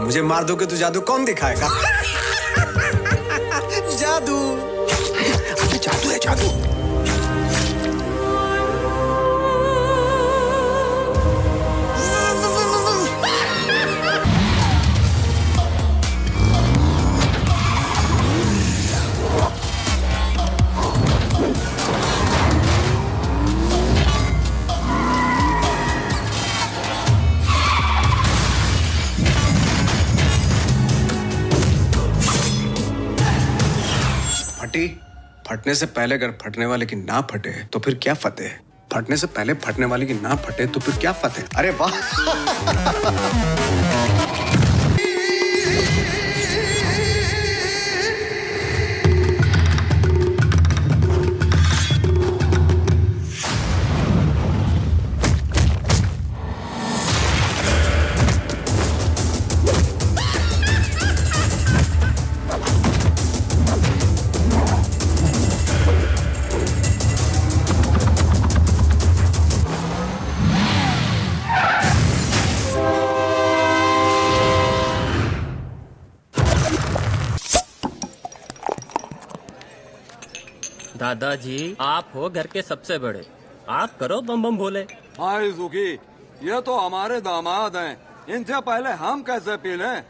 मुझे मार दोगे तो जादू कौन दिखाएगा? जादू, अबे जादू है जादू। फटने से पहले अगर फटने वाले की ना फटे तो फिर क्या फतेह? फटने से पहले फटने वाले की ना फटे तो फिर क्या फतेह? अरे वाह। दादाजी, आप हो घर के सबसे बड़े, आप करो बम बम भोले। भाई सुखी, ये तो हमारे दामाद हैं, इनसे पहले हम कैसे पी लें?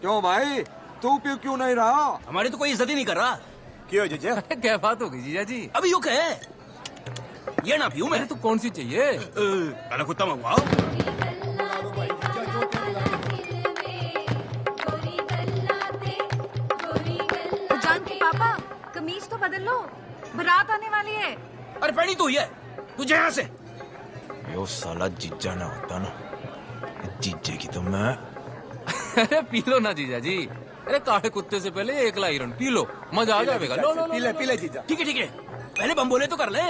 क्यों भाई, तू पी क्यों नहीं रहा? हमारी तो कोई इज्जत ही नहीं कर रहा। क्यों जीजा? क्या बात हो गई जीजा जी? अभी यू कहे ये ना पीऊं मैं। तो कौन सी चाहिए? काला कुत्ता मंगवाओ। पापा, कमीज तो बदल लो, बारात आने वाली है। अरे पहनी तू ये, तुझे यहाँ से। यो साला जीजा ना होता ना, जीजे की तो मैं। अरे पी लो ना जीजा जी। अरे काले कुत्ते से पहले एक लाइरन पी लो, मजा आ जाएगा। लो लो लो, पी ले जीजा। ठीक है, पहले बम बोले तो कर ले।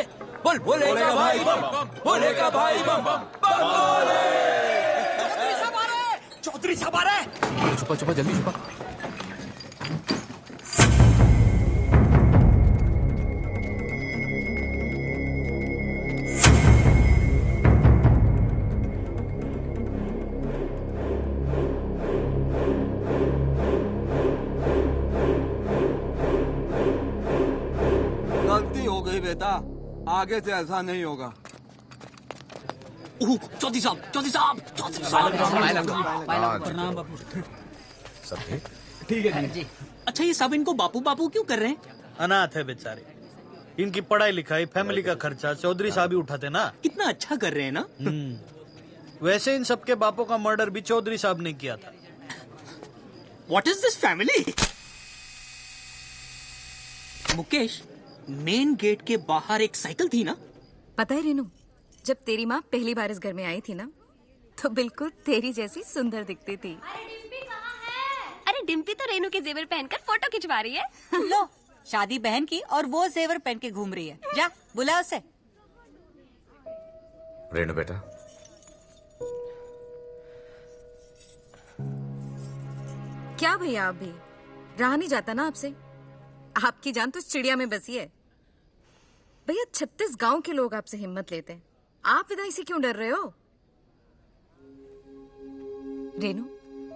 बोल बोले का भाई बम बम, बोले का भाई बम बम, बम बोले। चौधरी साहब आ रहे। छुपा छुपा जल्दी छुपा। गलती हो गई बेटा, आगे से ऐसा नहीं होगा। चौधरी साहब। सब ठीक है जी। अच्छा, ये सब इनको बापू बापू क्यों कर रहे हैं? अनाथ है बेचारे, इनकी पढ़ाई लिखाई फैमिली का खर्चा चौधरी साहब ही उठाते ना। कितना अच्छा कर रहे हैं ना। वैसे इन सबके बापों का मर्डर भी चौधरी साहब ने किया था। What is this family? Mukesh, main gate के बाहर एक साइकिल थी ना? पता है रेनू, जब तेरी माँ पहली बार इस घर में आई थी ना, तो बिल्कुल तेरी जैसी सुंदर दिखती थी। अरे डिम्पी तो रेनू के जेवर पहनकर फोटो खिंचवा रही है। लो, शादी बहन की और वो जेवर पहन के घूम रही है। जा बुला उसे। रेनू बेटा, क्या भैया, आप भी रहा नहीं जाता ना आपसे? आपकी जान तो चिड़िया में बसी है। भैया 36 गांव के लोग आपसे हिम्मत लेते हैं, आप विदाई से क्यों डर रहे हो? रेनू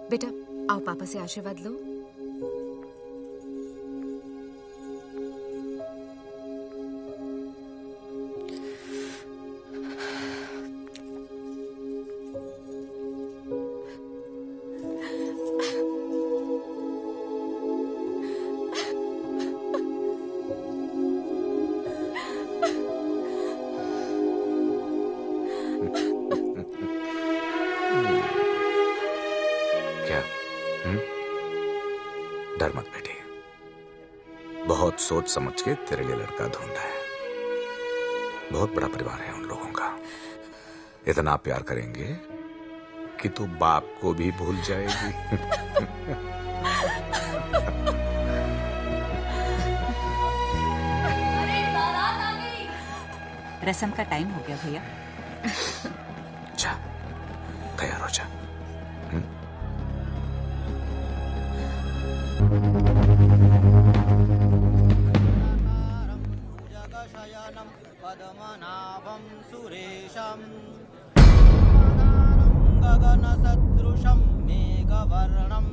बेटा, आओ पापा से आशीर्वाद लो। डर मत बेटी, बहुत सोच समझ के तेरे लिए लड़का ढूंढा है। बहुत बड़ा परिवार है उन लोगों का, इतना प्यार करेंगे कि तू बाप को भी भूल जाएगी। रस्म का टाइम हो गया भैया। जा, तैयार हो जा। पद्मनाभं सुरेशं गगन सदृशं मेघवर्णं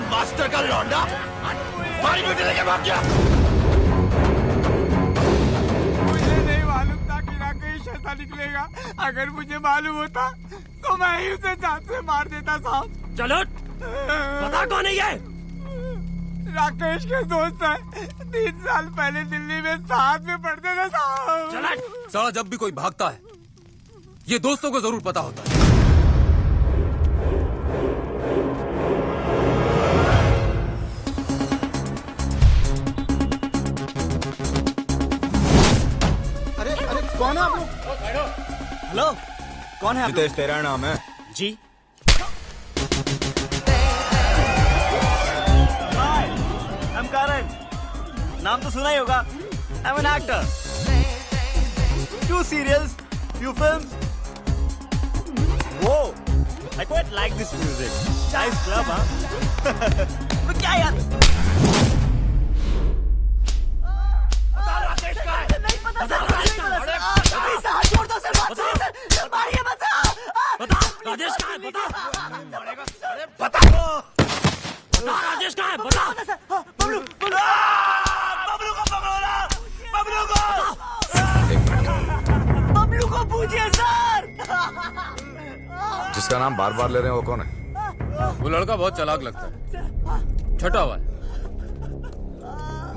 मास्टर का लौंडा पानी में लेके भाग गया। मुझे नहीं मालूम था कि राकेश ऐसा निकलेगा। अगर मुझे मालूम होता तो मैं ही उसे जान से मार देता साहब। चलो पता कौन है ये? राकेश के दोस्त है, 3 साल पहले दिल्ली में साथ में पढ़ते थे साहब। चला साला जब भी कोई भागता है ये दोस्तों को जरूर पता होता है। कौन है आप लोग? हेलो, कौन है आप? जितेश तेरा नाम है? जी। Hi, I am Karan. नाम तो सुना ही होगा। I am an actor. 2 serials, few films. Whoa, I quite like this music. Nice club, हाँ? तो क्या यार? राकेश का है? नहीं पता सर, नहीं पता सर। हाथ छोड़ दो सर, बात सुनिए सर, मारिए मत सर। बता राजेश कहाँ है? बता बता बता राजेश कहाँ है? बता बबलू, बबलू, बबलू को पकड़ो ना, बबलू को, बबलू को पूछिए सर। जिसका नाम बार बार ले रहे हैं वो कौन है? वो लड़का बहुत चालाक लगता है, छठा हुआ है।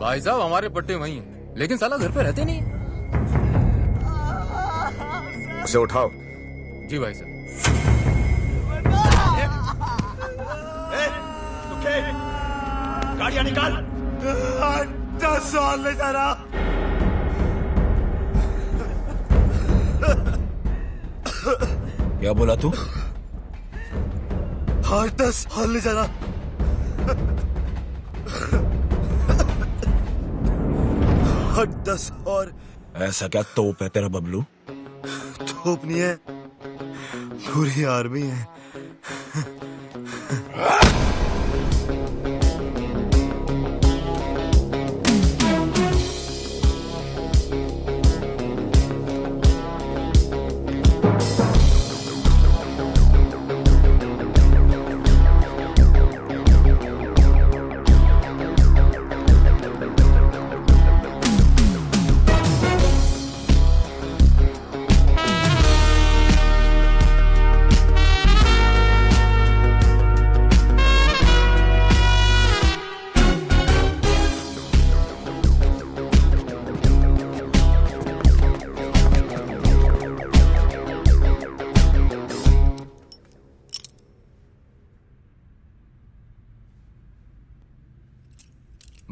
भाई साहब हमारे पट्टे वही हैं, लेकिन साला घर पे रहते नहीं है। उसे उठाओ। जी भाई साहब। गाड़ियां निकाल। 10 साल ले जा रहा। क्या बोला तू? 10 साल ले जा रहा। 10 और ऐसा क्या तोप है तेरा बबलू? तोप नहीं है, पूरी आर्मी है।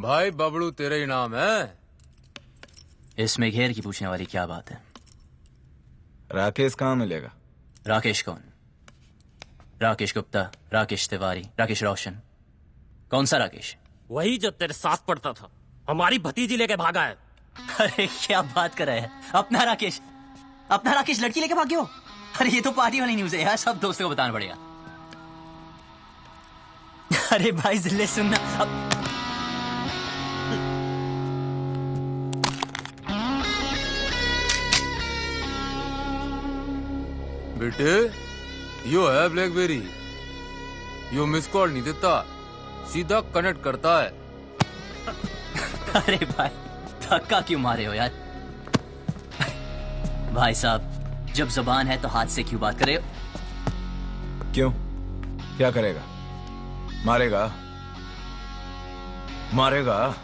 भाई बबलू तेरा ही नाम है? इसमें घेर की पूछने वाली क्या बात है? राकेश कहाँ मिलेगा? राकेश कौन? राकेश गुप्ता, राकेश तिवारी, राकेश रोशन? कौन सा राकेश? वही जो तेरे साथ पढ़ता था, हमारी भतीजी लेके भागा है। अरे क्या बात कर रहे हैं? अपना राकेश लड़की लेके भाग गया हो? अरे ये तो पार्टी वाली न्यूज है यार, सब दोस्तों को बताना पड़ेगा। अरे भाई जिले सुनना अब। बेटे यो है ब्लैकबेरी, यो मिस कॉल नहीं देता, सीधा कनेक्ट करता है। अरे भाई धक्का क्यों मारे हो यार? भाई साहब जब जुबान है तो हाथ से क्यों बात करे? क्यों? क्या करेगा? मारेगा? मारेगा?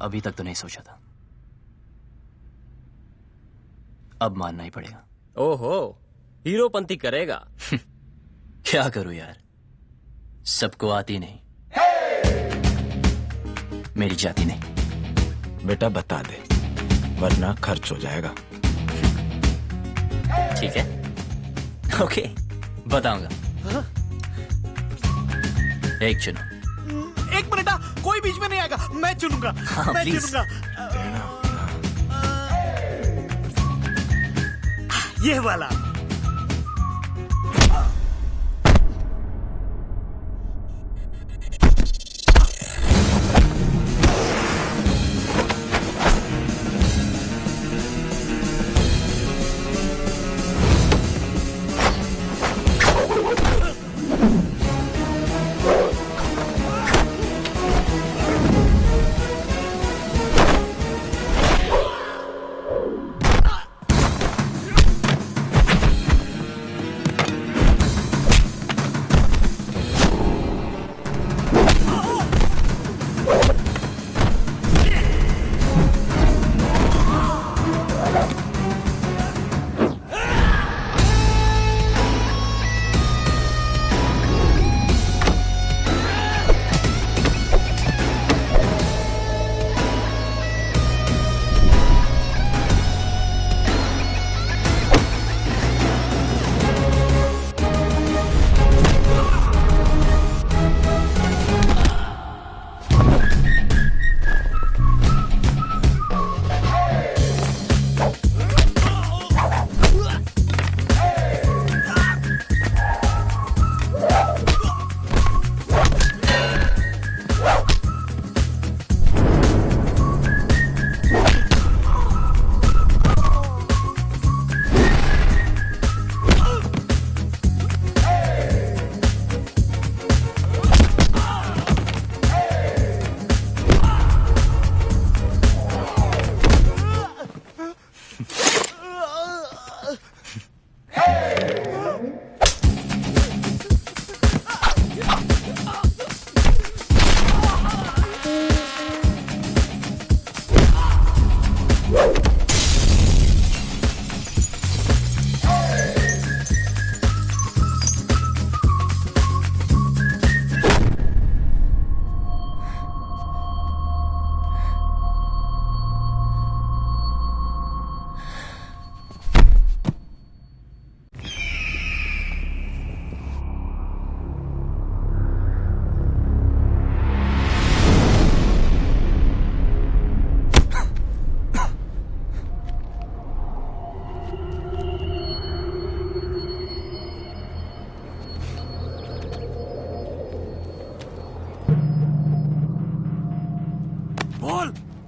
अभी तक तो नहीं सोचा था, अब मानना ही पड़ेगा। ओहो, हीरोपंती करेगा? क्या करूं यार, सबको आती नहीं, मेरी जाती नहीं। बेटा बता दे, वरना खर्च हो जाएगा। ठीक है, ओके, बताऊंगा। एक चुनो। एक मिनट, कोई बीच में नहीं आएगा, मैं चुनूंगा। हाँ, मैं please। चुनूंगा। ये वाला।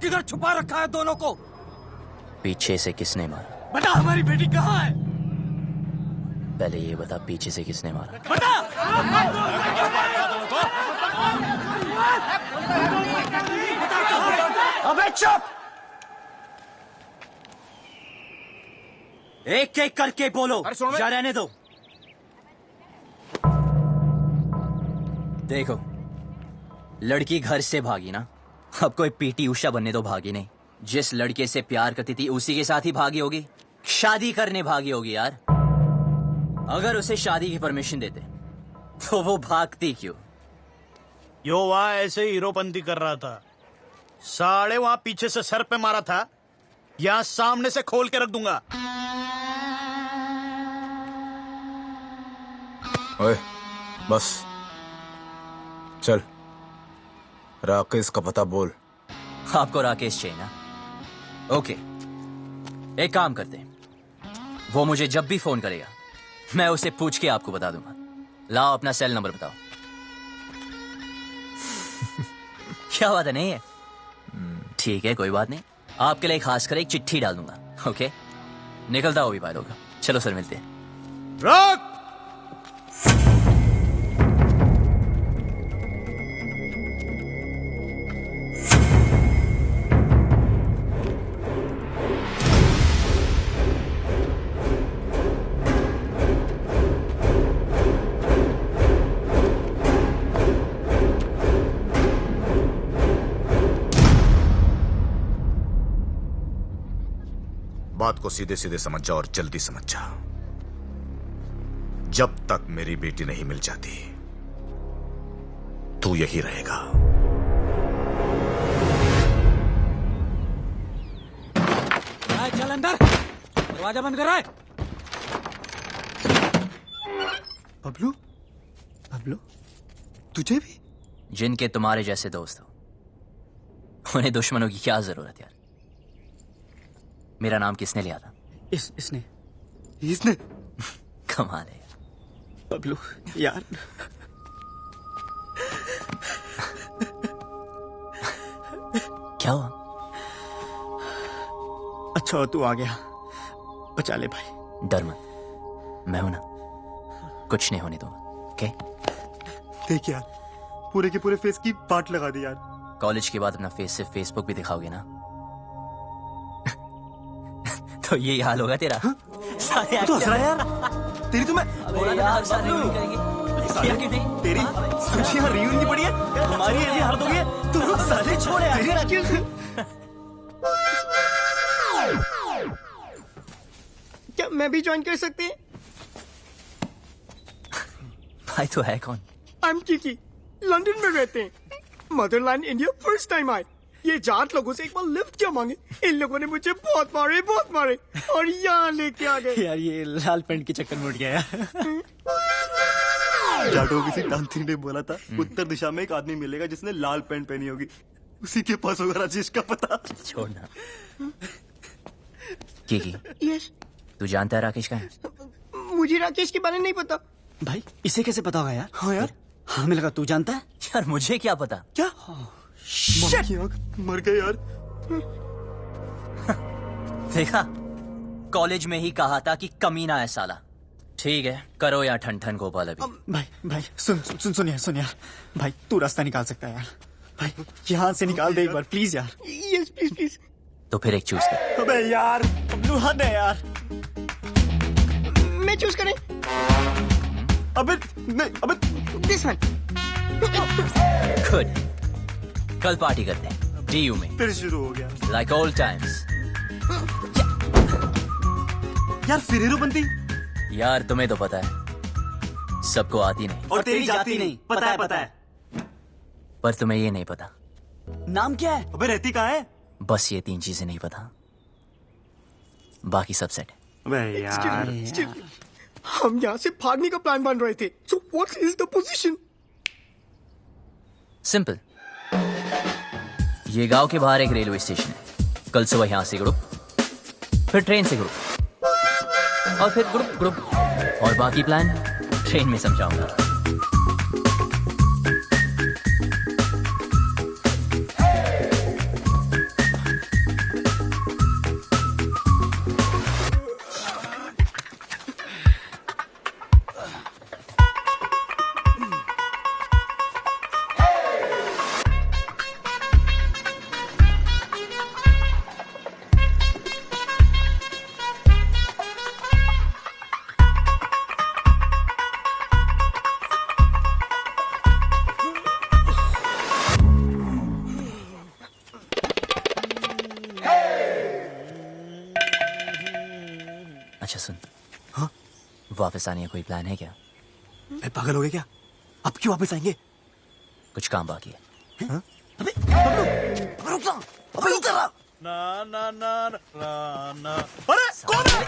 किधर छुपा रखा है दोनों को? पीछे से किसने मारा? बता, हमारी बेटी कहाँ है? पहले ये बता, पीछे से किसने मारा? बता! अबे चुप! एक एक करके बोलो, या रहने दो। देखो, लड़की घर से भागी ना, अब कोई पीटी उषा बनने तो भागी नहीं। जिस लड़के से प्यार करती थी उसी के साथ ही भागी होगी, शादी करने भागी होगी यार। अगर उसे शादी की परमिशन देते तो वो भागती क्यों? यो वहां ऐसे हीरोपंती कर रहा था, साले वहां पीछे से सर पे मारा था, यहां सामने से खोल के रख दूंगा। ओए, बस चल, राकेश का पता बोल। आपको राकेश चाहिए ना? ओके, एक काम करते हैं, वो मुझे जब भी फोन करेगा मैं उसे पूछ के आपको बता दूंगा। लाओ अपना सेल नंबर बताओ। क्या बात है, नहीं है? ठीक है, कोई बात नहीं, आपके लिए खास कर एक चिट्ठी डाल दूंगा। ओके, निकलता हो भी पाए होगा। चलो सर, मिलते हैं। रॉक! बात को सीधे सीधे समझ जा और जल्दी समझ जा। जब तक मेरी बेटी नहीं मिल जाती तू यही रहेगा। चल अंदर, दरवाजा बंद कर रहा है। बबलू, बबलू, तुझे भी? जिनके तुम्हारे जैसे दोस्त हो उन्हें दुश्मनों की क्या जरूरत यार। मेरा नाम किसने लिया था? इसने कमाल है बबलू यार। क्या हुआ? अच्छा हो तू आ गया, बचा ले भाई। डर मत, मैं हूं ना, कुछ नहीं होने दूंगा। ओके? देख यार, पूरे के पूरे फेस की पार्ट लगा दी यार। कॉलेज के बाद अपना फेस सिर्फ फेसबुक भी दिखाओगे ना तो यही हाल होगा तेरा। सारे तो हंस रहा है यार, तेरी तो मैं बोला था हर साल रियून करेंगे। तेरी सोची यहाँ रियून की पड़ी है, हमारी ऐसी हालत हो गई है, तू साले छोड़े यार। क्या मैं भी ज्वाइन कर सकती है? भाई तो है कौन? आई एम किकी, लंदन में रहते हैं। मदरलैंड इंडिया फर्स्ट टाइम आए। ये जाट लोगों से एक बार लिफ्ट क्या मांगे, इन लोगों ने मुझे बहुत मारे और यहाँ लेके आ गए। यार ये लाल पेंट के चक्कर में उठ गया यार। जाटो किसी तांत्रिक ने बोला था उत्तर दिशा में एक आदमी मिलेगा जिसने लाल पेंट पहनी होगी, उसी के पास होगा राजेश का पता। छोड़ना। की यस, तू जानता है राकेश कहाँ है? मुझे राकेश के बारे में नहीं पता। भाई इसे कैसे पता होगा यार? हाँ यार, हाँ हमें लगा तू जानता है। यार मुझे क्या पता? क्या? मर गए यार। देखा, कॉलेज में ही कहा था कि कमीना है साला। ठीक है, करो या ठन ठन गोपाल अभी। भाई सुन यार, भाई तू रास्ता निकाल सकता है यार। भाई यहाँ से निकाल दे एक बार प्लीज यार। Yes please. तो फिर एक चूज कर। अबे यार, बबलू हद है यार। मैं चूज करें? अबे दिस वन। गुड, कल पार्टी करते हैं डीयू में। फिर शुरू हो गया लाइक ओल्ड टाइम्स। यार फिर हीरो बनती। यार तुम्हें तो पता है सबको आती नहीं, और तेरी जाती नहीं। पता है। पर तुम्हें ये नहीं पता नाम क्या है? अबे रहती कहाँ है? बस ये 3 चीजें नहीं पता, बाकी सब सेट है। अबे यार हम यहाँ से भागने का प्लान बन रहे थे। So what is the position? Simple, ये गांव के बाहर एक रेलवे स्टेशन है। कल सुबह यहां से ग्रुप, फिर ट्रेन से ग्रुप, और फिर ग्रुप, और बाकी प्लान ट्रेन में समझाऊंगा। अच्छा सुन, हाँ वापस आने का कोई प्लान है क्या? मैं पागल हो गया क्या? अब क्यों वापस आएंगे? कुछ काम बाकी है। हाँ? अबे बबलू, रुक जा, अबे रुक जा। ना। अरे कौन है?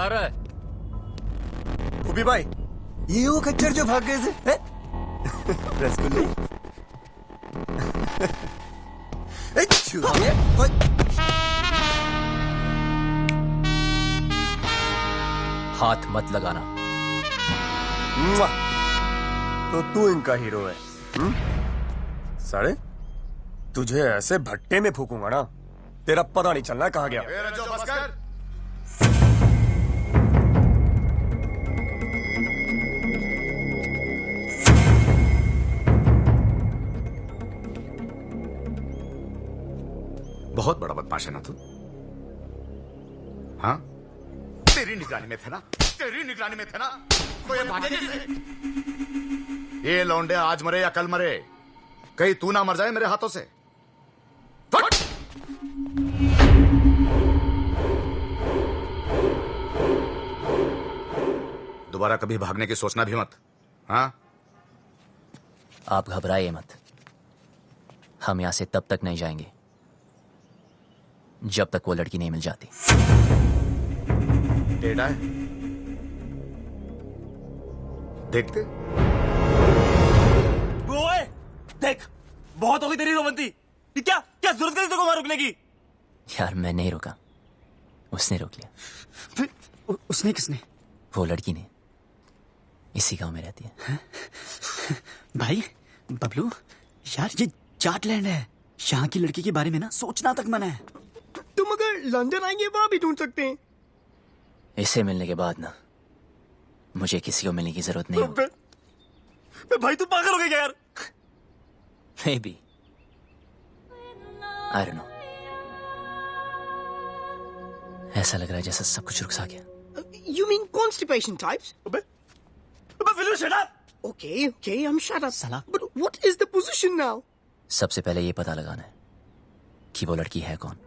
आ रहा है। गोपी भाई, ये वो खच्चर जो भाग गए थे, हैं? रसगुल्ले। हाथ मत लगाना। तो तू इनका हीरो है, साले? तुझे ऐसे भट्टे में फूकूंगा ना, तेरा पता नहीं चलना कहाँ गया। बहुत बड़ा बदमाश है ना तू? हाँ, तेरी निगरानी में थे ना, तेरी निगरानी में थे ना, तो ये भागे कैसे? ये लौंडे आज मरे या कल मरे, कहीं तू ना मर जाए मेरे हाथों से। फट! दोबारा कभी भागने की सोचना भी मत। हाँ, आप घबराइए मत। हम यहां से तब तक नहीं जाएंगे जब तक वो लड़की नहीं मिल जाती। टेढ़ा है, देखते। ओए, देख, बहुत हो गई तेरी रोमंती। क्या क्या जरूरत है तेरे को वहां रुकने की? यार मैं नहीं रुका, उसने रोक लिया। उसने किसने? वो लड़की ने। इसी गांव में रहती है। भाई बबलू, यार ये जाटलैंड है, यहाँ की लड़की के बारे में ना सोचना तक मना है। तुम अगर लंदन आएंगे वहां भी ढूंढ सकते हैं। इसे मिलने के बाद ना मुझे किसी को मिलने की जरूरत नहीं होगी। भाई तू पागल हो गया यार। Maybe. I don't know. ऐसा लग रहा है जैसे सब कुछ रुक सा गया। You mean constipation types? Will you shut up? Okay, I'm shut up. साला। But what is the position now? सबसे पहले ये पता लगाना है कि वो लड़की है कौन।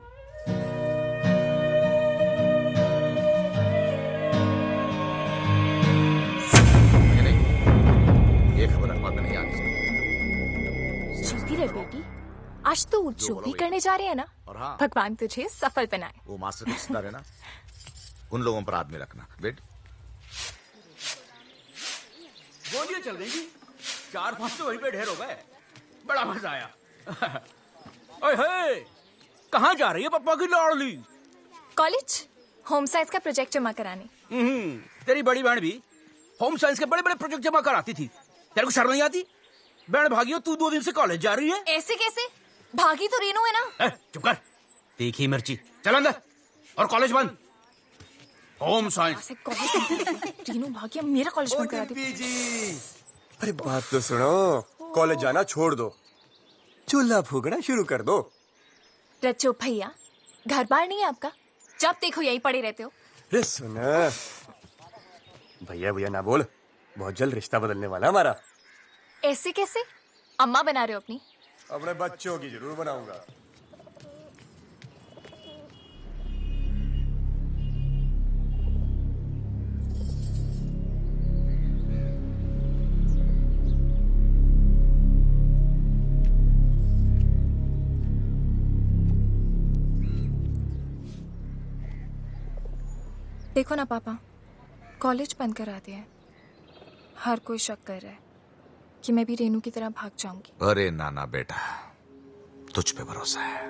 ये खबर अखबार में नहीं आनी चाहिए। चलती रहे बेटी, आज तो जो भी करने जा रहे हैं ना, और हाँ, भगवान तुझे सफल बनाए। वो मास्टर का रिश्तेदार है ना, उन लोगों पर आदमी रखना। बेट, गोलियां चल गई, 4-5 तो वहीं पे ढेर हो गए। बड़ा मजा आया। ओए, कहाँ जा रही है पप्पा की लाडली? कॉलेज होम साइंस का प्रोजेक्ट जमा कराने। तेरी बड़ी बहन भी होम साइंस के बड़े बड़े प्रोजेक्ट जमा कराती थी। तेरे को शर्म नहीं आती? बहन भागी हो, तू 2 दिन से कॉलेज जा रही है। ऐसे कैसे? भागी तो रेनू है ना। चुप कर, तीखी मिर्ची। चल अंदर, और कॉलेज बंद। Home science. रेनू भागी, मेरा कॉलेज बंद करा दी। अरे बात तो सुनो, कॉलेज जाना छोड़ दो, चूल्हा फूकना शुरू कर दो। रचो भैया, घर बार नहीं है आपका? जब देखो यहीं पड़े रहते हो। अरे सुना, भैया भैया ना बोल, बहुत जल्द रिश्ता बदलने वाला हमारा। ऐसे कैसे? अम्मा बना रहे हो अपनी? अपने बच्चों की जरूर बनाऊंगा। देखो ना पापा, कॉलेज बंद करा दिया है। हर कोई शक कर रहा है कि मैं भी रेनू की तरह भाग जाऊंगी। अरे नाना बेटा, तुझ पे भरोसा है।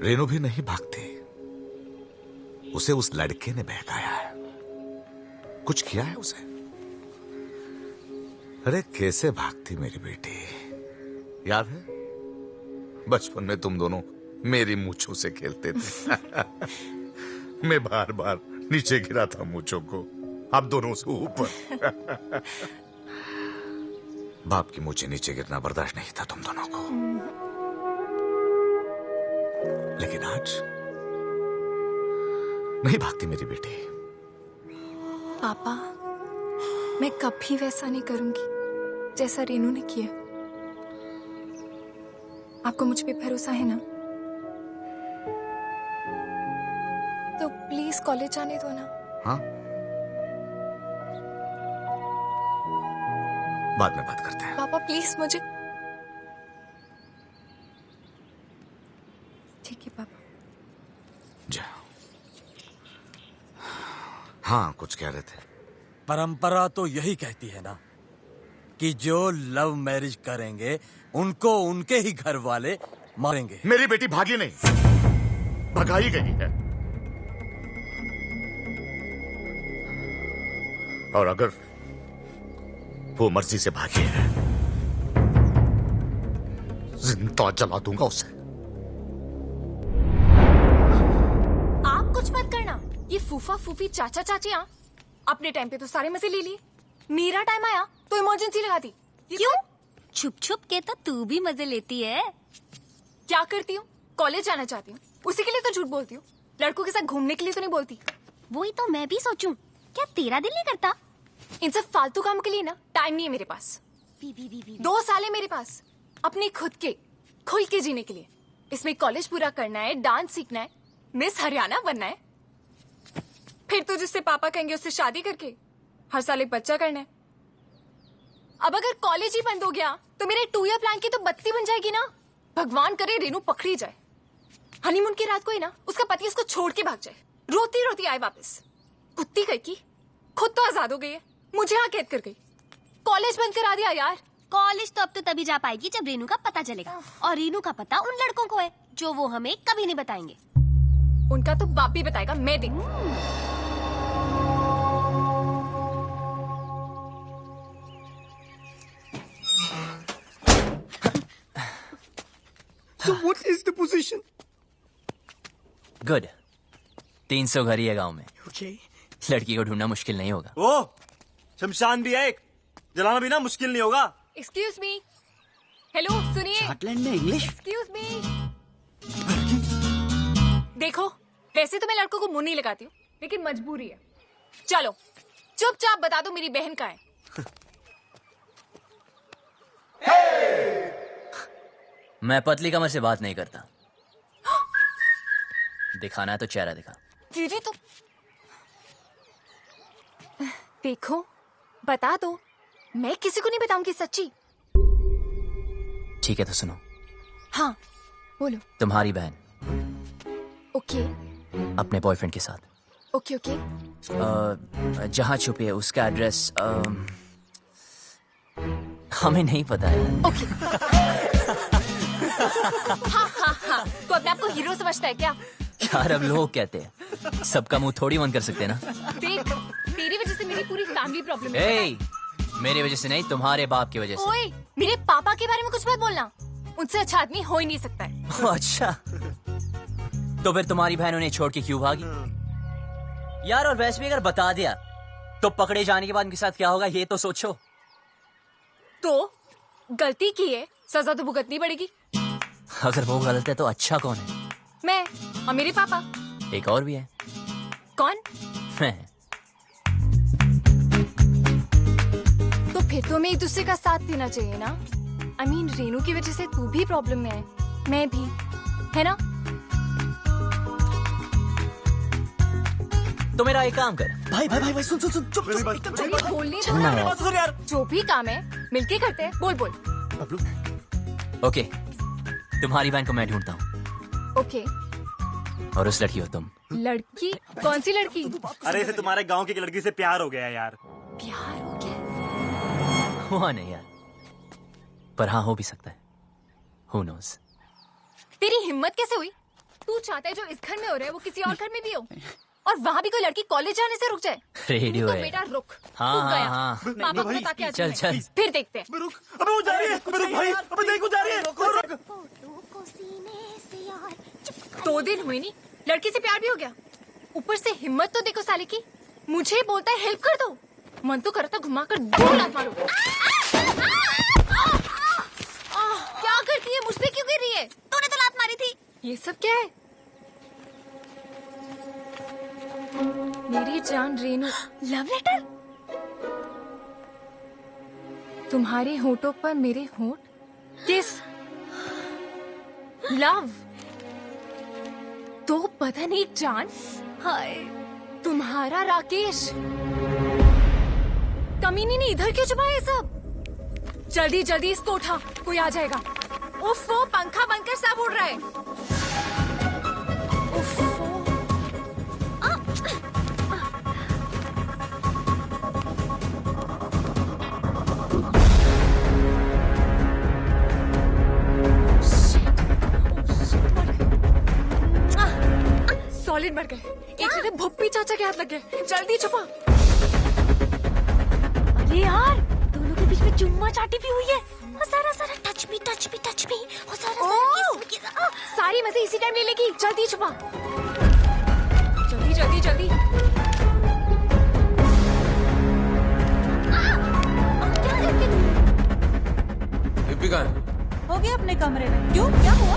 रेनू भी नहीं भागती, उसे उस लड़के ने बहकाया है। कुछ किया है उसे। अरे कैसे भागती मेरी बेटी, याद है बचपन में तुम दोनों मेरी मूंछों से खेलते थे। मैं बार बार नीचे गिरा था मूंछों को, आप दोनों से ऊपर। बाप की मूंछें नीचे गिरना बर्दाश्त नहीं था तुम दोनों को। लेकिन आज नहीं भागती मेरी बेटी। पापा, मैं कभी वैसा नहीं करूंगी जैसा रेनू ने किया। आपको मुझ पे भरोसा है ना? तो प्लीज कॉलेज जाने दो ना। हाँ, बाद में बात करते हैं। पापा प्लीज मुझे। ठीक है पापा। जाओ। हाँ, कुछ कह रहे थे। परंपरा तो यही कहती है ना कि जो लव मैरिज करेंगे उनको उनके ही घर वाले मारेंगे। मेरी बेटी भागी नहीं, भगाई गई है। और अगर वो मर्जी से भागी है, जिंदा जला दूंगा उसे। आप कुछ मत करना। ये फूफा फूफी चाचा चाचियां अपने टाइम पे तो सारे मजे ले लिए, मेरा टाइम आया तो इमरजेंसी लगा दी। क्यों? छुप छुप के तो तू भी मजे लेती है। क्या करती हूँ? कॉलेज जाना चाहती हूँ, उसी के लिए तो झूठ बोलती हूँ। लड़कों के साथ घूमने के लिए तो नहीं बोलती। वही तो मैं भी सोचूं, क्या तेरा दिल नहीं करता? इन सब फालतू काम के लिए ना टाइम नहीं है मेरे पास। 2 साल है मेरे पास अपने खुद के खुल के जीने के लिए। इसमें कॉलेज पूरा करना है, डांस सीखना है, मिस हरियाणा बनना है, फिर तो जिससे पापा कहेंगे उससे शादी करके हर साल एक बच्चा करना है। अब अगर कॉलेज ही बंद हो गया तो मेरे 2 ईयर प्लान की तो बत्ती बन जाएगी ना। भगवान करे रेनू पकड़ी जाए, हनीमून की रात को ही ना उसका पति उसको छोड़ के भाग जाए, रोती रोती आए वापस। कुत्ती कहीं की खुद तो आजाद हो गई है, मुझे यहाँ कैद कर गई। कॉलेज बंद करा दिया यार। कॉलेज तो अब तो तभी जा पाएगी जब रेनू का पता चलेगा, और रेनू का पता उन लड़कों को है जो वो हमें कभी नहीं बताएंगे। उनका तो बाप भी बताएगा, मैं देख। So what is the position? Good. 300 घर ही है गांव में। Okay. लड़की को ढूंढना मुश्किल नहीं होगा। ओ, शमशान भी है एक, जलाना भी ना मुश्किल नहीं होगा। एक्सक्यूज मी, हेलो सुनिए। स्कॉटलैंड में इंग्लिश। Excuse me. देखो, वैसे तो मैं लड़कों को मुंह नहीं लगाती हूँ, लेकिन मजबूरी है। चलो चुपचाप बता दो मेरी बहन कहाँ है। मैं पतली कमर से बात नहीं करता। दिखाना है तो चेहरा दिखा। दीदी तो देखो, बता दो, मैं किसी को नहीं बताऊंगी सच्ची। ठीक है तो सुनो। हाँ बोलो। तुम्हारी बहन ओके अपने बॉयफ्रेंड के साथ ओके ओके जहाँ छुपी है उसका एड्रेस हमें नहीं पता है। ओके। हाँ हाँ हाँ, तो अपने आप को हीरो समझता है क्या? यार अब लोग कहते हैं, सबका मुंह थोड़ी बंद कर सकते हैं ना। देख, तेरी वजह से मेरी पूरी फैमिली प्रॉब्लम है। ए, मेरी वजह से नहीं, तुम्हारे बाप की वजह से। ओए, मेरे पापा के बारे में कुछ मत बोलना, उनसे अच्छा आदमी हो ही नहीं सकता है। अच्छा, तो फिर तुम्हारी बहन उन्हें छोड़ के क्यों भागी? यार और वैसे भी अगर बता दिया तो पकड़े जाने के बाद उनके साथ क्या होगा ये तो सोचो। तो गलती की है, सजा तो भुगतनी पड़ेगी। अगर वो गलत है तो अच्छा कौन है? मैं और मेरे पापा। एक और भी है। कौन? मैं। तो फिर तो हमें एक दूसरे का साथ देना चाहिए ना। I mean, रेनू की वजह से तू भी प्रॉब्लम में है, मैं भी, है ना? तो मेरा एक काम कर। भाई भाई भाई सुन सुन सुन, चुप चुप। अरे बोलने दो चलना ना। यार। जो भी काम है मिलके करते हैं। बोल बोल। ओके, तुम्हारी बहन को मैं ढूंढता हूँ ओके। और उस लड़की हो तुम। लड़की? कौन सी लड़की? अरे इसे तुम्हारे गांव की एक लड़की से प्यार हो गया यार। प्यार हो गया? हुआ नहीं यार, पर हाँ हो भी सकता है। Who knows? तेरी हिम्मत कैसे हुई? तू चाहता है जो इस घर में हो रहा है वो किसी और घर में भी हो, और वहाँ भी कोई लड़की कॉलेज जाने से रुक जाए। रेडियो तो है। बेटा रुक। हाँ, तू हाँ, गया। हाँ। पापा को बता के आ चल, चल। फिर देखते हैं। अबे वो जा रही है, अबे रुक भाई, अबे देख वो जा रही है। 2 दिन हुए नहीं, लड़की से प्यार भी हो गया। ऊपर से हिम्मत तो देखो साले की, मुझे बोलता है हेल्प कर दो। मन तो करता घुमा कर 2 लात मारो। क्या करती है? मुझ पे क्यों गिर रही है? तूने तो लात मारी थी। ये सब क्या है? मेरी जान रेनू, लव लेटर? तुम्हारे होठों पर मेरे होठ, किस? लव? तो पता नहीं जान। हाय, तुम्हारा राकेश। कमीनी ने इधर क्यों छुपाया ये सब? जल्दी जल्दी इसको उठा, कोई आ जाएगा। उफ, वो पंखा बनकर सब उड़ रहा है। उफ, मर गए। एक जगह भुप्पी चाचा के हाथ लग गए। जल्दी छुपा। अरे यार, दोनों के बीच में चुम्मा चाटी भी हुई है। और सारा सारा टच मी और सारा किस। सारी मजे इसी टाइम ले लेगी। जल्दी छुपा। जल्दी जल्दी जल्दी। डिब्बी कहाँ है? हो गया अपने कमरे में। क्यों, क्या हुआ?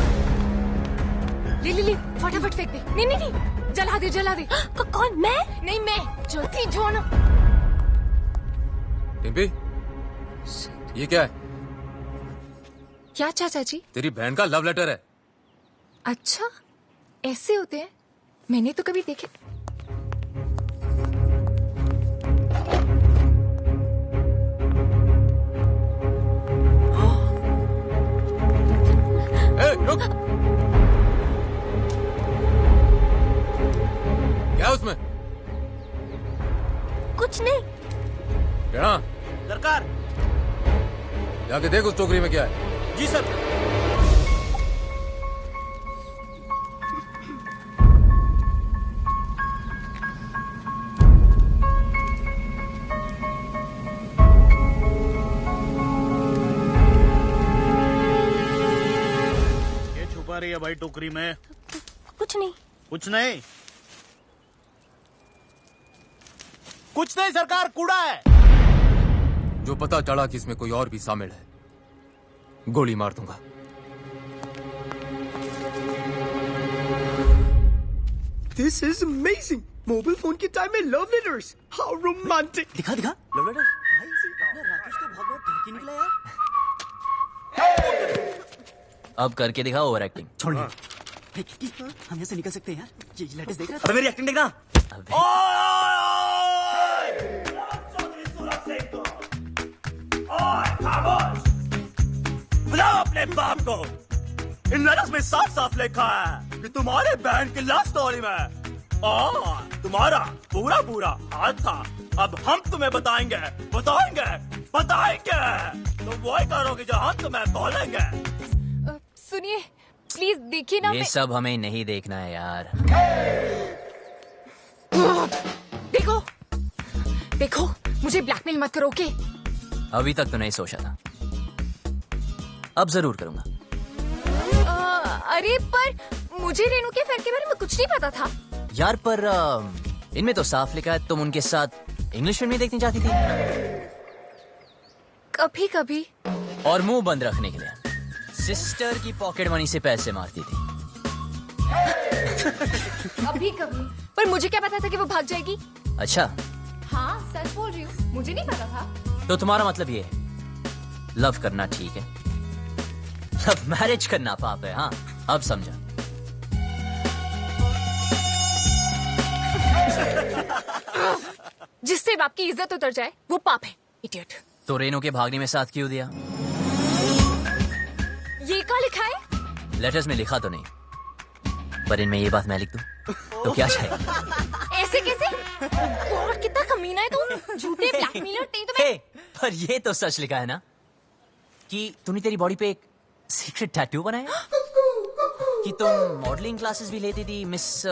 ले फटाफट फेंक दे। नहीं जला दे। कौन? मैं? नहीं मैं। जल्दी जो ना। डिब्बी, ये क्या है? क्या चाचा जी? तेरी बहन का लव लेटर है। अच्छा, ऐसे होते हैं? मैंने तो कभी देखे। रुक। क्या उसमें? कुछ नहीं। क्या? सरकार। जाके देख उस टोकरी में क्या है। जी सर। रही है भाई टोकरी में? कुछ नहीं। कुछ नहीं सरकार, कूड़ा है। जो पता चला कि इसमें कोई और भी शामिल है, गोली मार दूंगा। This is amazing. Mobile phone के टाइम में लव लेटर्स, हाउ रोमांटिक। दिखा लव लेटर? राकेश तो बहुत बहुत ढंकी निकला यार। अब करके दिखा ओवर एक्टिंग। छोड़िए, हम यहाँ से निकल सकते हैं यार। ये लेटेस्ट देख रहा अबे मेरी एक्टिंग देखना। बुलाओ अपने बाप को। इन लेटर्स में साफ साफ लिखा है कि तुम्हारे बहन की लव स्टोरी में तुम्हारा पूरा पूरा हाथ था। अब हम तुम्हें बताएंगे। तुम वही करोगे जो हम तुम्हें बोलेंगे। सुनिए प्लीज, देखिए ना। ये सब हमें नहीं देखना है यार। देखो मुझे ब्लैकमेल मत करो, ओके? अभी तक तो नहीं सोचा था, अब जरूर करूंगा। अरे पर मुझे रेनू के अफेयर के बारे में कुछ नहीं पता था यार। पर इनमें तो साफ लिखा है तुम उनके साथ इंग्लिश फिल्में देखनी चाहती थी। कभी कभी। और मुंह बंद रखने के लिए सिस्टर की पॉकेट मनी से पैसे मारती थी। कभी कभी। पर मुझे क्या पता था कि वो भाग जाएगी। अच्छा, हाँ सच बोल रही हूँ, मुझे नहीं पता था। तो तुम्हारा मतलब ये है लव करना ठीक है, लव मैरिज करना पाप है। हाँ अब समझा। जिससे बाप की इज्जत उतर जाए वो पाप है, इडियट। तो रेनू के भागने में साथ क्यों दिया? ये क्या लिखा है? लेटर्स में लिखा तो नहीं, पर इनमें ये बात मैं लिख दूं तो क्या चाहिए? ऐसे कैसे? और कितना कमीना है तुम, झूठे ब्लैकमेलर। तुम्हें पर ये तो सच लिखा है ना कि तूने तेरी बॉडी पे एक सीक्रेट टैटू बनाया, कि तुम मॉडलिंग क्लासेस भी लेती थी मिस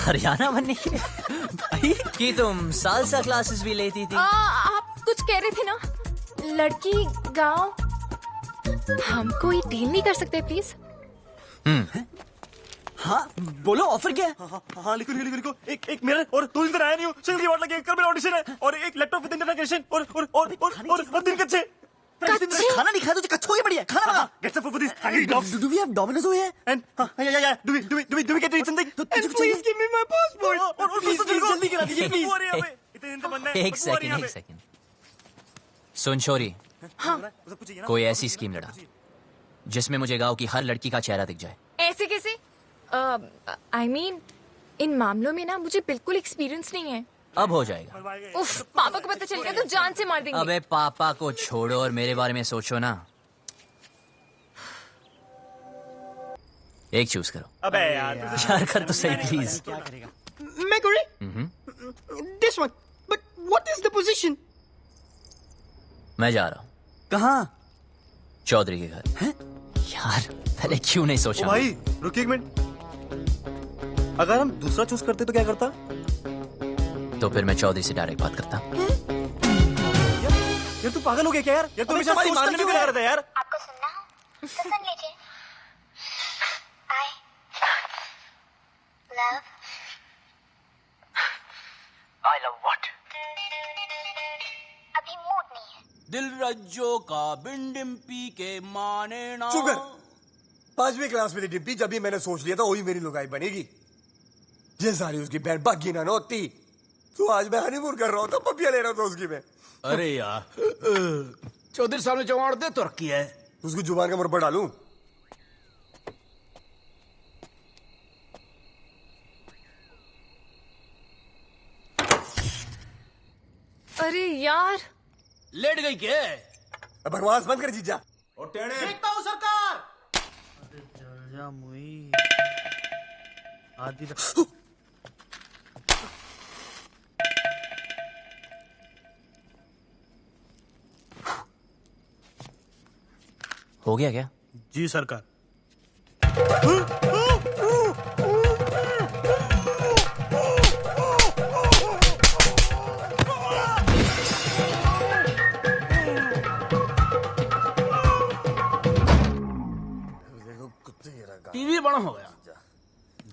हरियाणा बनने के लिए, कि तुम सालसा क्लासेस भी लेती थी। आप कुछ कह रहे थे ना? लड़की गांव। हम कोई डील नहीं कर सकते प्लीज? हाँ बोलो, ऑफर क्या है? हाँ लिखो। एक मिरर और 2 दिन आया नहीं हूँ। सिंगल की वाट लगी, कल मेरा ऑडिशन है, और एक लैपटॉप विद इंटरनेशन और 3 कच्चे। खाना नहीं खाया तो कच्चों के बढ़िया खाना बना। Get some food for this hungry dogs. Do we have Domino's over here? And yeah. Do we get to eat something? And please give me my passport. और Please, जल्दी करा दीजिए, please. वो आ रही है यहाँ पे। इतने दिन से बनना है। एक सेकंड। सुन छोरी, कोई ऐसी स्कीम लड़ा जिसमें मुझे गांव की हर लड़की का चेहरा दिख जाए। ऐसे कैसे? I mean, इन मामलों में ना मुझे बिल्कुल एक्सपीरियंस नहीं है। अब हो जाएगा। उफ, पापा को पता चल गया तो जान से मार देंगे। अबे पापा को छोड़ो और मेरे बारे में सोचो ना। एक चूज करो। अबे यार कर तो सही प्लीज। क्या करेगा? मैं This one. But what is the position? मैं जा रहा हूँ। कहाँ? चौधरी के घर। यार पहले क्यों नहीं सोचा? भाई रुकिए एक मिनट। अगर हम दूसरा चूज करते तो क्या करता? तो फिर मैं चौधरी से डायरेक्ट बात करता। यार तू पागल हो गया क्या यार? यार तू हमेशा हमारी मारने क्यों करता है यार? आपको सुनना हो तो सुन लीजिए। I love what? अभी मूड नहीं है। दिल रज्जो का बिन डिम्पी के माने ना। चुप कर। 5वीं क्लास में थी डिम्पी, जब भी मैंने सोच लिया था वही मेरी लुगाई बनेगी। ये सारी उसकी बहन बागी ना होती तो आज मैं हनीमून कर रहा होता, पपिया ले रहा था उसकी मैं। अरे यार चौधरी साहब ने जवान दे तो रखी है। उसकी जुबान का मुरब्बा डालूं? अरे यार लेट गई क्या? बकवास बंद कर जीजा। देखता हूँ सरकार। अरे चल जा मुई आदि हो गया क्या? जी सरकार। टीवी बड़ा हो गया,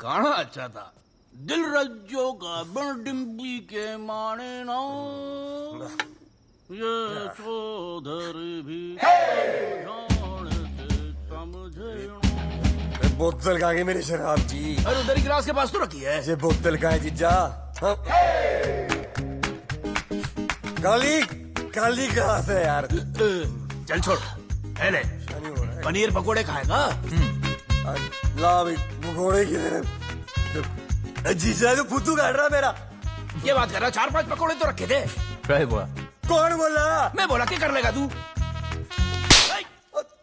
गाना अच्छा था। दिल रज्जो का बिन डिम्पी के माने ना, ये चौधरी भी बोतल कहाँ गई मेरी शराब की? अरे उधर गिलास के पास तो रखी है। ये बोतल कहाँ है जीजा? हाँ? काली काली कहाँ से यार? चल छोड़। ले पनीर पकोड़े खाएगा? ला भाई पकोड़े की तरह। जीजा तो फुद्दू काट रहा मेरा। ये बात कर रहा, 4-5 पकोड़े तो रखे थे। बोला कौन बोला? मैं बोला क्या कर लेगा तू?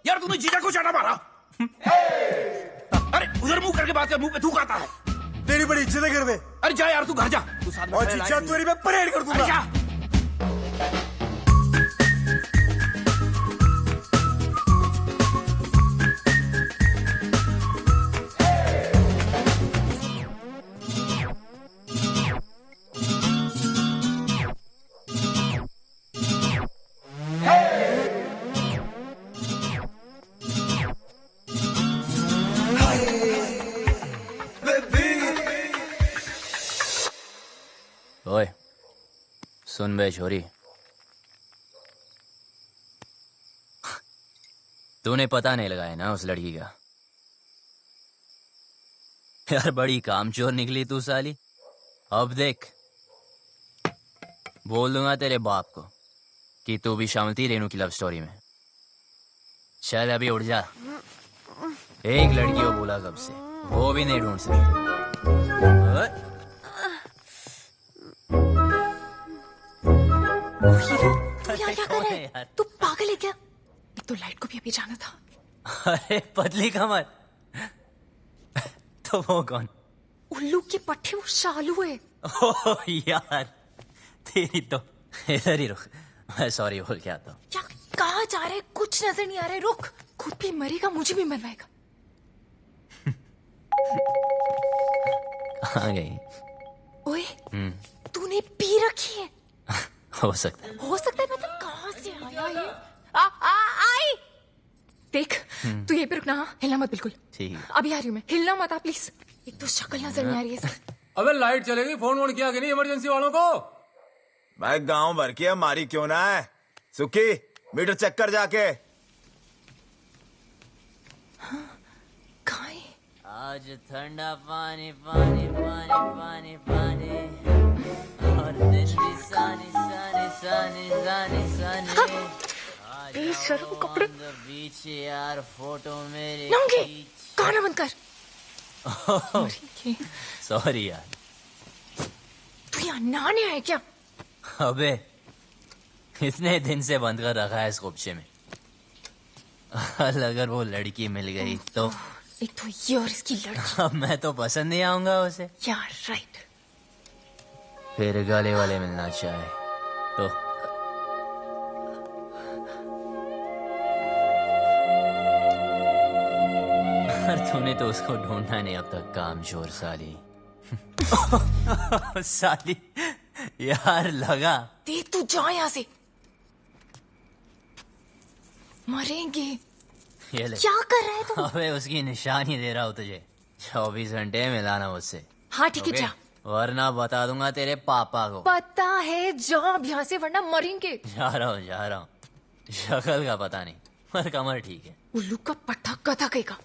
यार तूने जीजा को चाटा मारा। अरे उधर मुंह करके बात कर, मुंह पे थूक आता है। तेरी बड़ी इज्जत है घर में। अरे जा यार तू घर जा। तू साथ में और जीजा तेरी मैं परेड कर दूंगा। जा। ओए सुन बे छोरी, तूने पता नहीं लगाया ना उस लड़की का? यार बड़ी कामचोर निकली तू साली। अब देख बोल दूंगा तेरे बाप को कि तू भी शामिल थी रेनू की लव स्टोरी में। चल अभी उठ जा। एक लड़की को बोला कब से, वो भी नहीं ढूंढ सकती। यार क्या कर रहा है? तू पागल है क्या? एक तो लाइट को भी अभी जाना था। अरे पतली कमर। तो वो कौन? उल्लू के पट्टे, वो शालू है। ओह यार तेरी तो। इधर ही रुक, मैं सॉरी बोल के आता हूँ। क्या कहाँ जा रहे? कुछ नजर नहीं आ रहा है। रुक, खुद भी मरेगा, मुझे भी मरवाएगा। कहाँ गई? ओए तूने पी रखी है? हो सकता है। हो सकता है मतलब कहाँ से आया ये? आई देख तू यहीं पे रुकना। हाँ हिलना मत बिल्कुल। ठीक है। अभी आ रही हूँ मैं, हिलना मत आप प्लीज। एक तो शक्ल नजर नहीं आ रही है। अबे लाइट चलेगी, फोन वोन किया कि नहीं इमरजेंसी वालों को? भाई गांव भर की हमारी क्यों ना है? सुखी मीटर चेक कर जाके। कहाँ है? आज ठंडा पानी पानी पानी पानी पानी और दिन भी सानी सानी सानी सानी सानी। बेशर्म कपड़े। बीच यार फोटो मेरे नंगे गाना बंद कर। सॉरी यार। तू यहाँ नहाने आया क्या? अबे इतने दिन से बंद कर रखा है इस खुपचे में। अगर वो लड़की मिल गई तो। एक तो ये और इसकी लड़की। अब मैं तो पसंद नहीं आऊंगा उसे। यार राइट। फिर गले वाले मिलना चाहे तो। तूने तो उसको ढूंढा नहीं अब तक, कामचोर साली। साली यार लगा। दे तू जा यहाँ से, मरेंगे। ये ले। क्या कर रहा है तू? अबे उसकी निशानी दे रहा हूँ तुझे, 24 घंटे मिलाना मुझसे। हाँ ठीक है, ओके? जा। वरना बता दूंगा तेरे पापा को। पता है, जा अब यहाँ से वरना मरेंगे। जा रहा हूँ। शक्ल का पता नहीं, पर कमर ठीक है। उल्लू का पट्टा गधा कहेगा।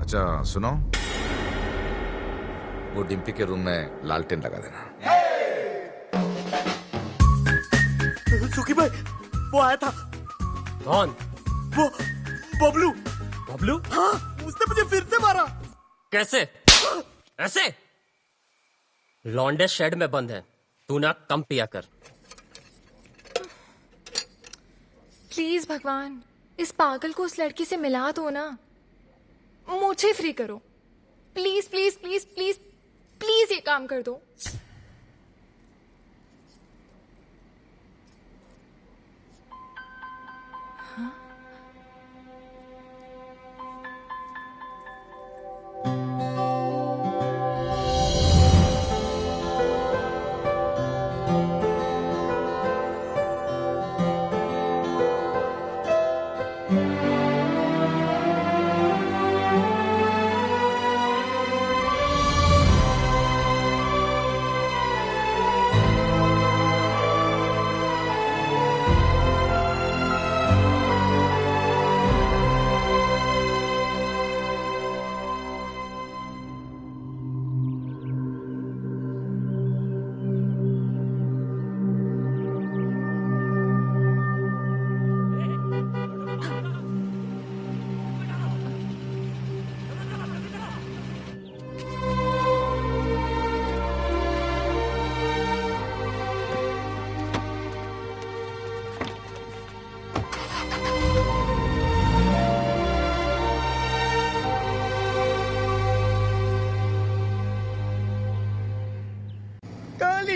अच्छा सुनो, वो डिम्पी के रूम में लालटेन लगा देना। सुखी भाई, वो आया था। कौन? वो बबलू। बबलू? हाँ, उसने मुझे फिर से मारा। कैसे? ऐसे? लौंडे शेड में बंद है, तू ना कम पिया कर। प्लीज भगवान, इस पागल को उस लड़की से मिला दो ना, मुझे फ्री करो। Please please please please please ये काम कर दो।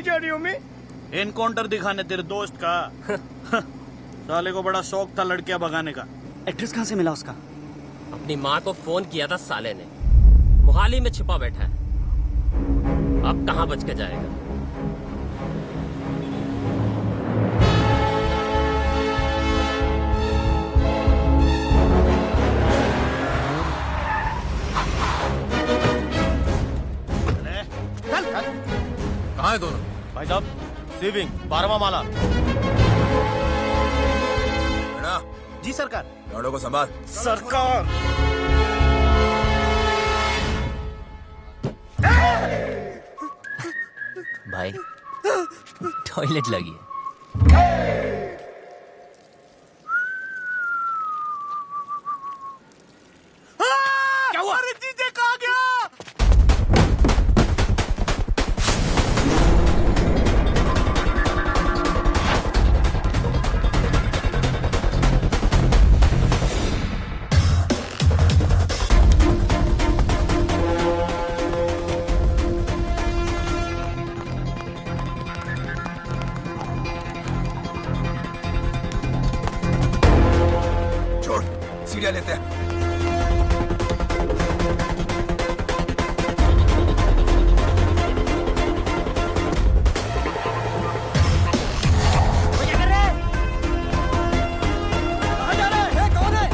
जा रही हो मैं? एनकाउंटर दिखाने तेरे दोस्त का। साले को बड़ा शौक था लड़कियां भगाने का। एड्रेस कहाँ से मिला उसका? अपनी माँ को फोन किया था साले ने, मोहाली में छिपा बैठा है। अब कहाँ बच के जाएगा? कहाँ है दोनों? भाई साहब, सेविंग 12वां माला। जी सरकार। लौंडों को संभाल। सरकार। भाई टॉयलेट लगी है। क्या हुआ? अरे जीजे कहाँ गया? सीढ़ियां लेते हैं। क्या कर रहे हैं? कहाँ जा रहे हैं? कौन है?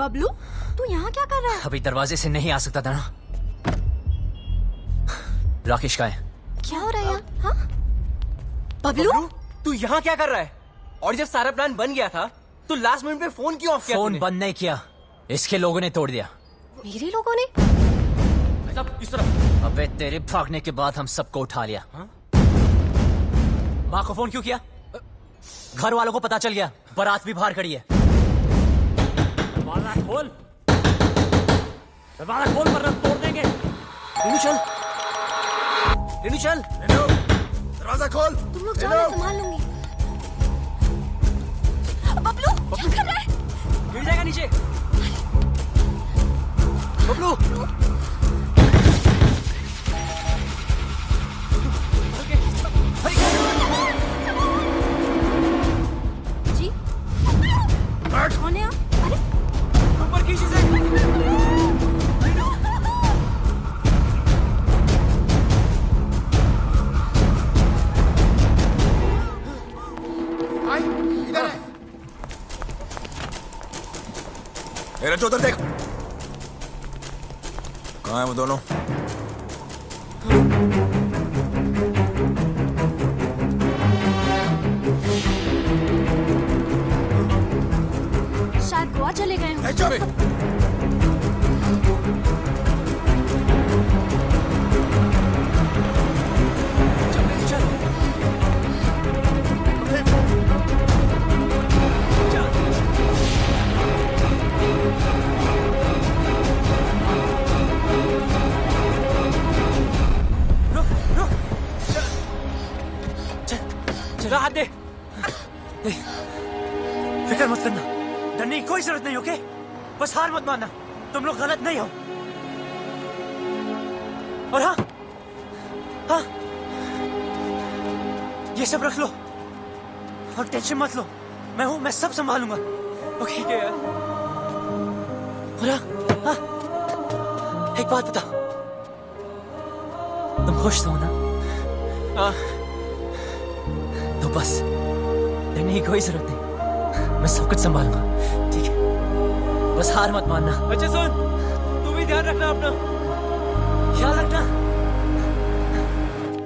बबलू, तू यहाँ क्या कर रहा है? अभी दरवाजे से नहीं आ सकता था ना। राकेश का है। क्या हो रहा है यहाँ? हाँ? बबलू, तू यहाँ क्या कर रहा है? और जब सारा प्लान बन गया था तो लास्ट मिनट पे फोन क्यों ऑफ किया? फोन बंद नहीं किया, इसके लोगों ने तोड़ दिया। मेरे लोगों ने? सब इस तरफ। अबे तेरे भागने के बाद हम सबको उठा लिया। माँ को फोन क्यों किया? घर वालों को पता चल गया, बारात भी बाहर खड़ी है। दरवाजा खोल, दरवाजा खोल वरना तोड़ देंगे। रेनू चल, रेनू चल, दरवाजा खोल। तुम लोग जाओ, मैं संभाल लूंगी। बबलू क्या कर रहा है? गिर जाएगा नीचे। बबलू जी कौन है आप? अरे ऊपर खींची से। इधर है। रज्जू उधर देख, कहाँ है वो दोनों? शायद गोवा चले गए हों। चला हाथ दे। फिक्र मत करना, डरने की कोई जरूरत नहीं, ओके? बस हार मत मानना, तुम लोग गलत नहीं हो। और हाँ हाँ, ये सब रख लो और टेंशन मत लो, मैं हूं, मैं सब संभालूंगा, ओके? और हाँ, एक बात बता, तुम खुश तो हो ना? तो बस डरने की कोई जरूरत नहीं, मैं सब कुछ संभालूंगा, ठीक है? बस हार मत मानना। अच्छा सुन, तू भी ध्यान रखना अपना, ख्याल रखना।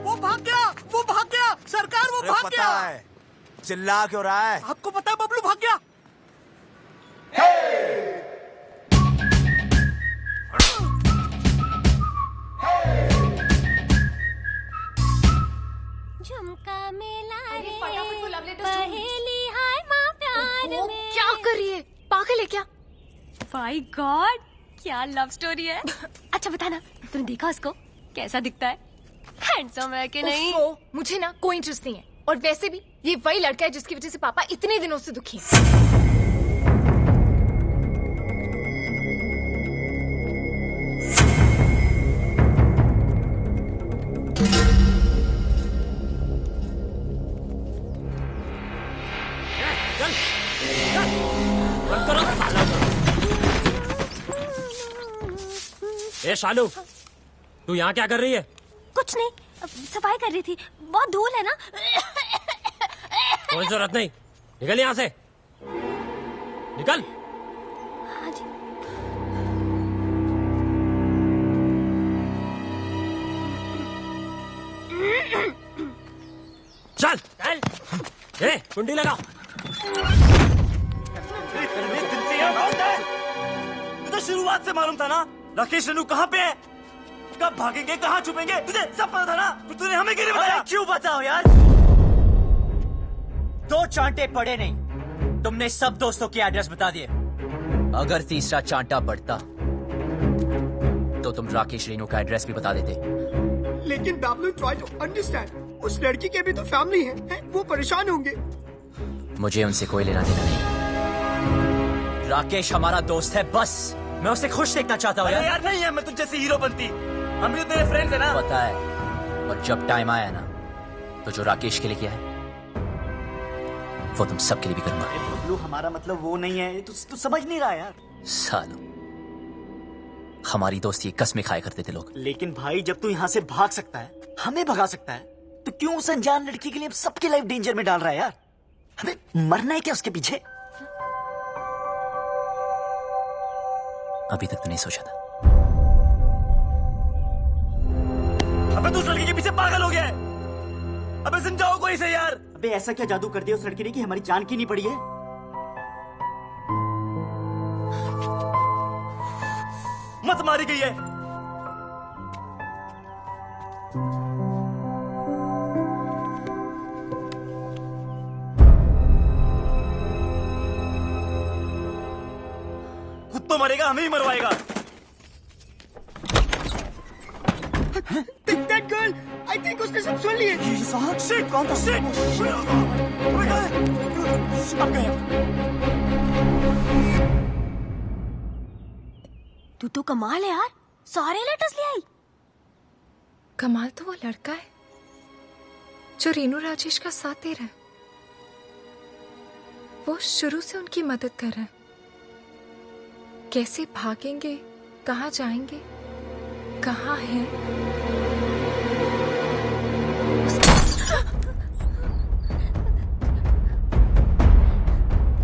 वो भाग गया सरकार, वो भाग गया। है, चिल्ला क्यों रहा है? आपको पता है बबलू भाग गया। झुमका मेला रे, फटाफट वो लव लेटर पहेली हाय माँ प्यार में। क्या कर रही है? पागल है क्या? माय गॉड, क्या लव स्टोरी है। अच्छा बता ना, तूने देखा उसको? कैसा दिखता है? हैंडसम है कि नहीं? मुझे ना कोई इंटरेस्ट नहीं है, और वैसे भी ये वही लड़का है जिसकी वजह से पापा इतने दिनों से दुखी हैं। ए शालू, तू यहाँ क्या कर रही है? कुछ नहीं, सफाई कर रही थी, बहुत धूल है ना। कोई जरूरत नहीं, निकल यहाँ से, निकल। हाँ जी। चल चल, ए कुंडी लगाओ। इतने दिन से यहाँ कौन है? तुझे शुरुआत से मालूम था ना राकेश रेनू कहाँ पे है, कब भागेंगे, कहाँ छुपेंगे, तुझे सब पता था ना, तो तूने हमें क्यों नहीं बताया? क्यों बताओ यार? दो चांटे पड़े नहीं, तुमने सब दोस्तों के एड्रेस बता दिए। अगर तीसरा चांटा पड़ता तो तुम राकेश रेनू का एड्रेस भी बता देते। लेकिन बाबलू, ट्राई टू अंडरस्टैंड, उस लड़की के भी तो फैमिली है, वो परेशान होंगे। मुझे उनसे कोई लेना देना नहीं। राकेश हमारा दोस्त है, बस मैं उसे खुश देखना चाहता हूँ यार नहीं है, मैं तुझ जैसी हीरो बनती, हम भी तो तेरे फ्रेंड्स है ना। पता है, और जब टाइम आया ना तो जो राकेश के लिए किया है वो तुम सबके लिए भी करूंगा। बबलू, हमारा मतलब वो नहीं है, तू समझ नहीं रहा यार। सालों, हमारी दोस्ती कसमें खाया करते थे लोग। लेकिन भाई, जब तू यहाँ से भाग सकता है, हमें भगा सकता है, तो क्यों उस अनजान लड़की के लिए सबकी लाइफ डेंजर में डाल रहा है यार? हमें मरना है क्या उसके पीछे? अभी तक तो नहीं सोचा था। अबे तू उस लड़की के पीछे पागल हो गया है, अबे समझाओ कोई से यार। अबे ऐसा क्या जादू कर दिया उस लड़की ने कि हमारी जान की नहीं पड़ी है? मत मारी गई है, हमें ही मरवाएगा। That girl, I think उसने सब सुन लिए। Shit, कौन था? Shit! अब गए। तू तो कमाल है यार, सारे लेटर्स ले आई। कमाल तो वो लड़का है जो रेनू राजेश का साथ दे रहा है। वो शुरू से उनकी मदद कर रहा है। कैसे भागेंगे, कहाँ जाएंगे, कहाँ है?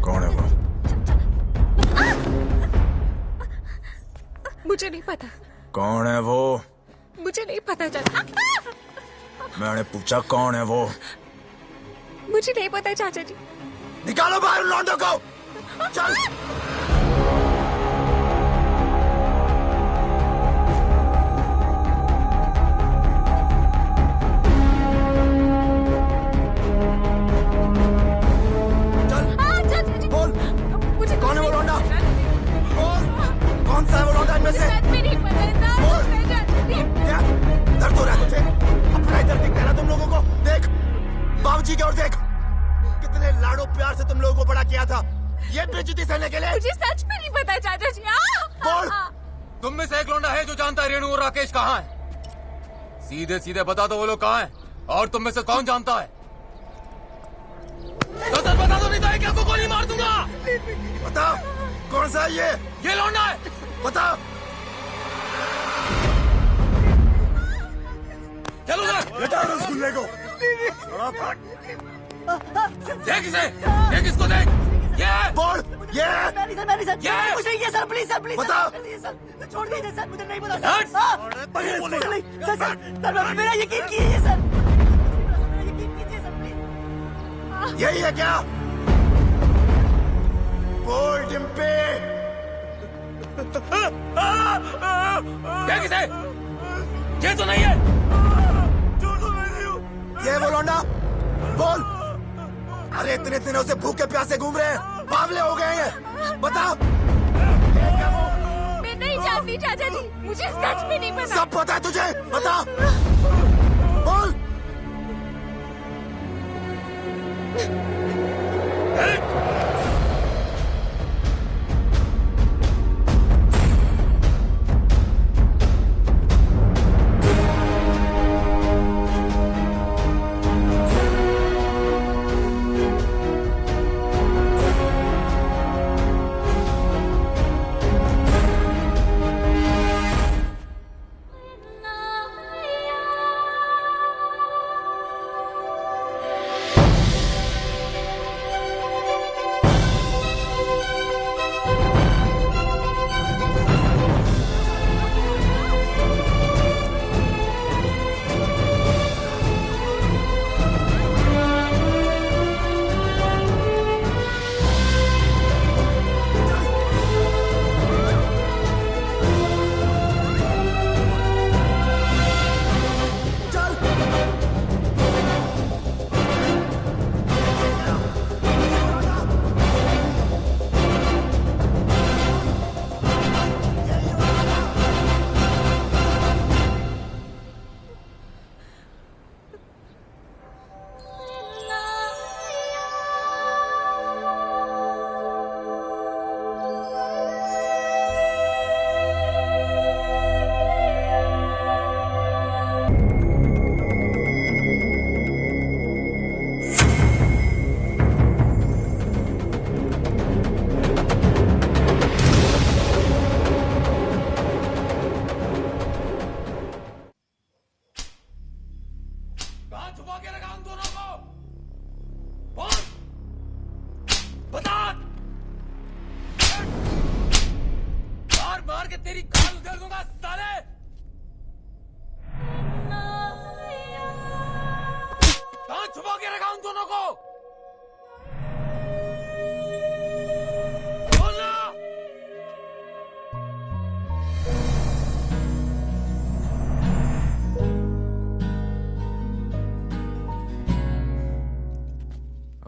कौन है वो? मुझे नहीं पता। कौन है वो? मुझे नहीं पता चाचा। मैंने पूछा कौन है वो? मुझे नहीं पता चाचा जी। निकालो बाहर लौंडों को। चल। बोल, कौन है वो लौंडा? बोल, कौन सा है वो लौंडा इनमें से? बोल, क्या दर्द हो रहा है तुझे? अपना ही दर्द दिखता है ना तुम लोगों को? देख, बाबूजी की ओर देख, कितने लाडो प्यार से तुम लोगों को बड़ा किया था, ये बेइज्जती सहने के लिए? मुझे सच में नहीं पता चाचा जी। बोल, तुम में से एक लौंडा है जो जानता है रेणु और राकेश कहाँ है? सीधे सीधे बता दो वो लोग कहाँ हैं, और तुम में से कौन जानता है? तो सर बता दो, नहीं तो एक को गोली मार दूंगा। बता, कौन सा है ये? ये लौंडा है। बता। चलो सर, बेटा रसगुल्ले को। देख इसे, देख इसको देख। ये बोल, ये कुछ नहीं किया सर, प्लीज सर, प्लीज बता। सर, छोड़ दीजिए सर, मुझे नहीं पता हट। सर, मेरा यकीन कीजिए सर, यकीन कीजिए सर, प्लीज। यही है क्या? बोल डिम्पी। देख इसे, ये तो नहीं है। ये वो लौंडा? बोल। अरे इतने दिनों से भूखे प्यासे घूम रहे हैं, बावले हो गए हैं, बता। मैं नहीं जानती चाचा जी, मुझे सच में नहीं पता। सब पता है तुझे, बता। बोल।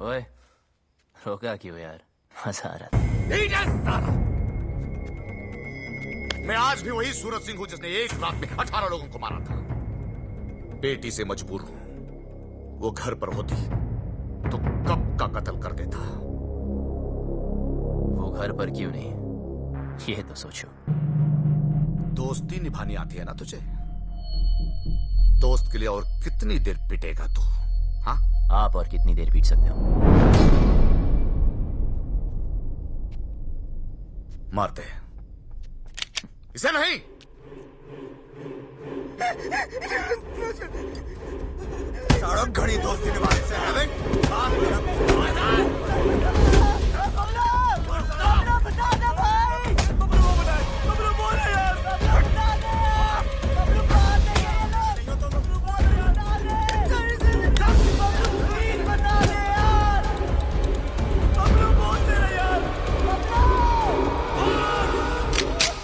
ओए रोका क्यों यार, मजा आ रहा था। मैं आज भी वही सूरज सिंह हूं जिसने एक रात में 18 लोगों को मारा था। बेटी से मजबूर हूं। वो घर पर होती तो कब का कत्ल कर देता। वो घर पर क्यों नहीं, ये तो सोचो। दोस्ती निभानी आती है ना तुझे? दोस्त के लिए और कितनी देर पिटेगा तू? हाँ, आप और कितनी देर पीट सकते हो? मारते इसे नहीं। सड़क घड़ी दोस्ती निभाने से है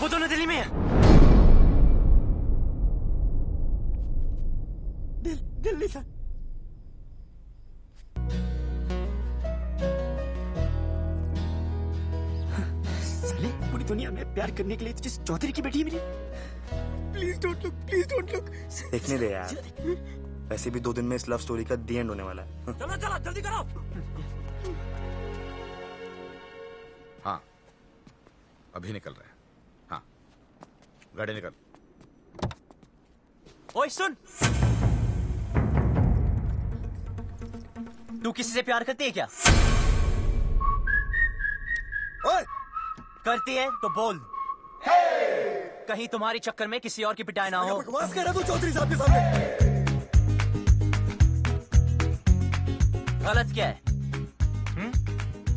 वो दोनों दिल्ली में है। दिल्ली सर। साले पूरी दुनिया में प्यार करने के लिए तुझे चौधरी की बेटी मिली। Please don't look, please don't look. देखने दे यार, वैसे भी 2 दिन में इस लव स्टोरी का दी एंड होने वाला है। चलो चलो जल्दी करो। हाँ, अभी निकल रहे हैं। हाँ, गाड़ी निकल। ओए सुन, तू किसी से प्यार करती है क्या? ओए, करती है तो बोल। कहीं तुम्हारी चक्कर में किसी और की पिटाई ना हो। बकवास कर रहा तू चौधरी साहब के सामने। गलत क्या है?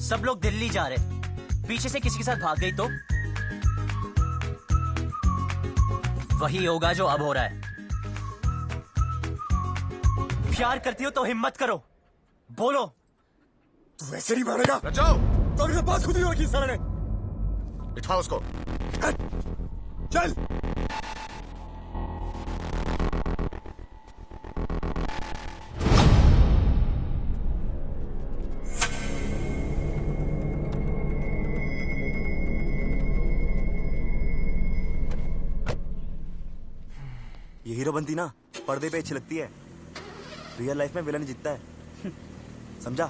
सब लोग दिल्ली जा रहे, पीछे से किसी के साथ भाग गई तो वही होगा जो अब हो रहा है। प्यार करती हो तो हिम्मत करो, बोलो। तू वैसे नहीं मारेगा। बचाओ। तो अभी बात खुद ही होगी सारे ने। बिठाओ उसको। चल। ये हीरो बनती ना पर्दे पे अच्छी लगती है, रियल लाइफ में विलन जीतता है। समझा?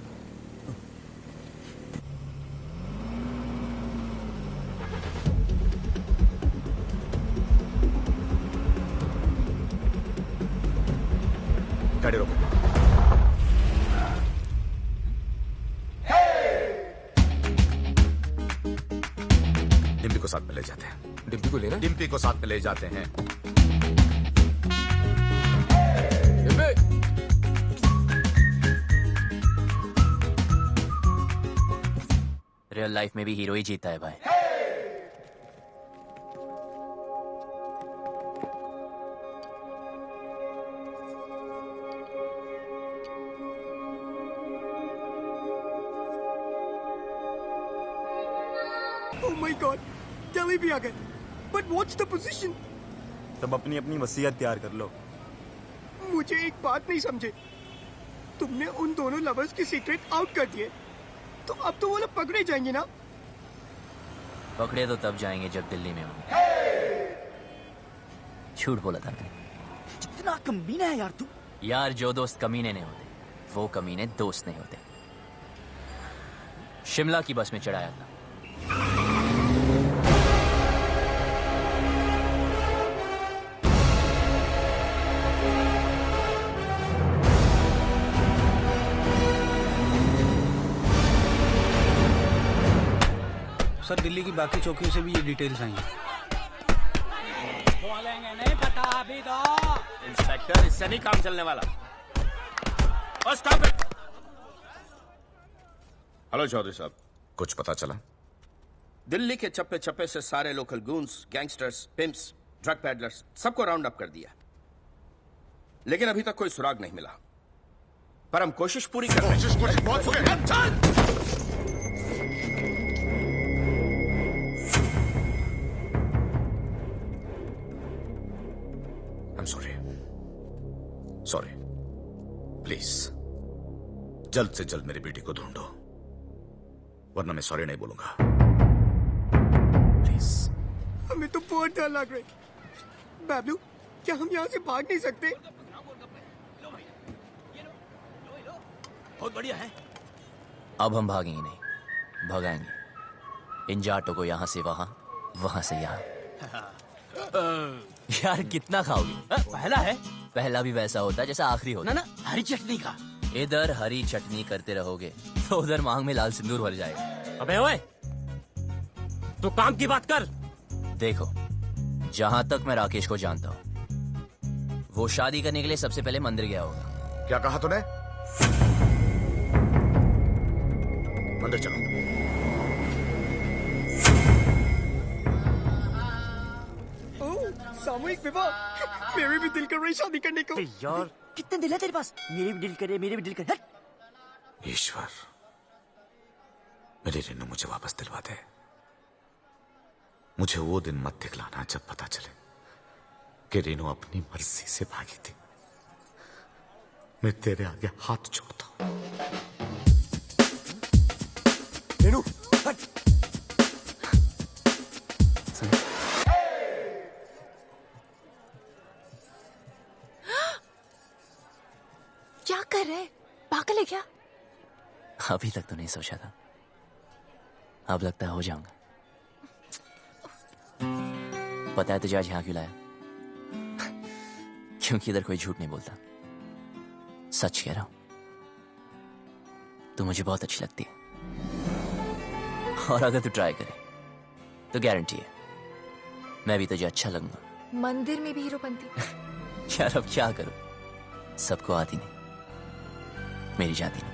गाड़ी रोको। डिम्पी को साथ में ले जाते हैं। डिम्पी को लेना? डिम्पी को साथ में ले जाते हैं। रियल लाइफ में भी हीरो ही जीता है भाई। Oh my God, दिल्ली भी आ गए। But what's the position? तब अपनी अपनी वसीयत तैयार कर लो। मुझे एक बात नहीं समझे। तुमने उन दोनों लवर्स की सीक्रेट आउट कर दिए, तो अब तो वो लोग पकड़े जाएंगे ना? पकड़े तो तब जाएंगे जब दिल्ली में होंगे। झूठ बोला था मैंने। कितना कमीना है यार तू। यार, जो दोस्त कमीने नहीं होते वो कमीने दोस्त नहीं होते। शिमला की बस में चढ़ाया था। सर, दिल्ली की बाकी चौकियों से भी ये डिटेल्स आई हैं। बोलेंगे नहीं, पता अभी दो। इंस्पेक्टर, इससे नहीं काम चलने वाला। और स्टॉप इट। हेलो चौधरी साहब। कुछ पता चला? दिल्ली के चप्पे चप्पे से सारे local goons, gangsters, pimps, drug peddlers सबको राउंड अप कर दिया, लेकिन अभी तक कोई सुराग नहीं मिला। पर हम कोशिश पूरी कर रहे हैं। बहुत हो गया। चल। I'm sorry. Sorry. प्लीज जल्द से जल्द मेरी बेटी को ढूंढो, वरना मैं सॉरी नहीं बोलूंगा। प्लीज। हमें तो बहुत डर लग रहा है। बाबलू, क्या हम यहाँ से भाग नहीं सकते? बहुत बढ़िया है। अब हम भागेंगे नहीं, भगाएंगे इन जाटों को यहाँ से वहाँ, वहाँ से यहाँ। यार कितना खाओगे? पहला है। पहला भी वैसा होता है जैसा आखिरी होता। ना हरी चटनी का। इधर हरी चटनी करते रहोगे तो उधर मांग में लाल सिंदूर भर जाएगा। अबे ओए, तू काम की बात कर। देखो, जहां तक मैं राकेश को जानता हूँ, वो शादी करने के लिए सबसे पहले मंदिर गया होगा। क्या कहा तूने? मंदिर चलो। सामूहिक विवाह, मेरे भी दिल कर रही शादी करने को। यार कितने दिल है तेरे पास? मेरे भी दिल करे, मेरे भी दिल करे। ईश्वर, मेरी रेनू मुझे वापस दिलवा दे। मुझे वो दिन मत दिखलाना जब पता चले कि रेनू अपनी मर्जी से भागी थी। मैं तेरे आगे हाथ जोड़ता हूं। रेनू, हट। क्या कर रहे? पागल है क्या? अभी तक तो नहीं सोचा था, अब लगता है हो जाऊंगा। पता है तुझे आज यहाँ क्यों लाया? क्योंकि इधर कोई झूठ नहीं बोलता, सच कह रहा हूं। तू मुझे बहुत अच्छी लगती है, और अगर तू ट्राई करे तो गारंटी है मैं भी तुझे अच्छा लगूंगा। मंदिर में भी हीरो बनती। यार अब क्या करूं, सबको आती नहीं, मेरी जाती नहीं।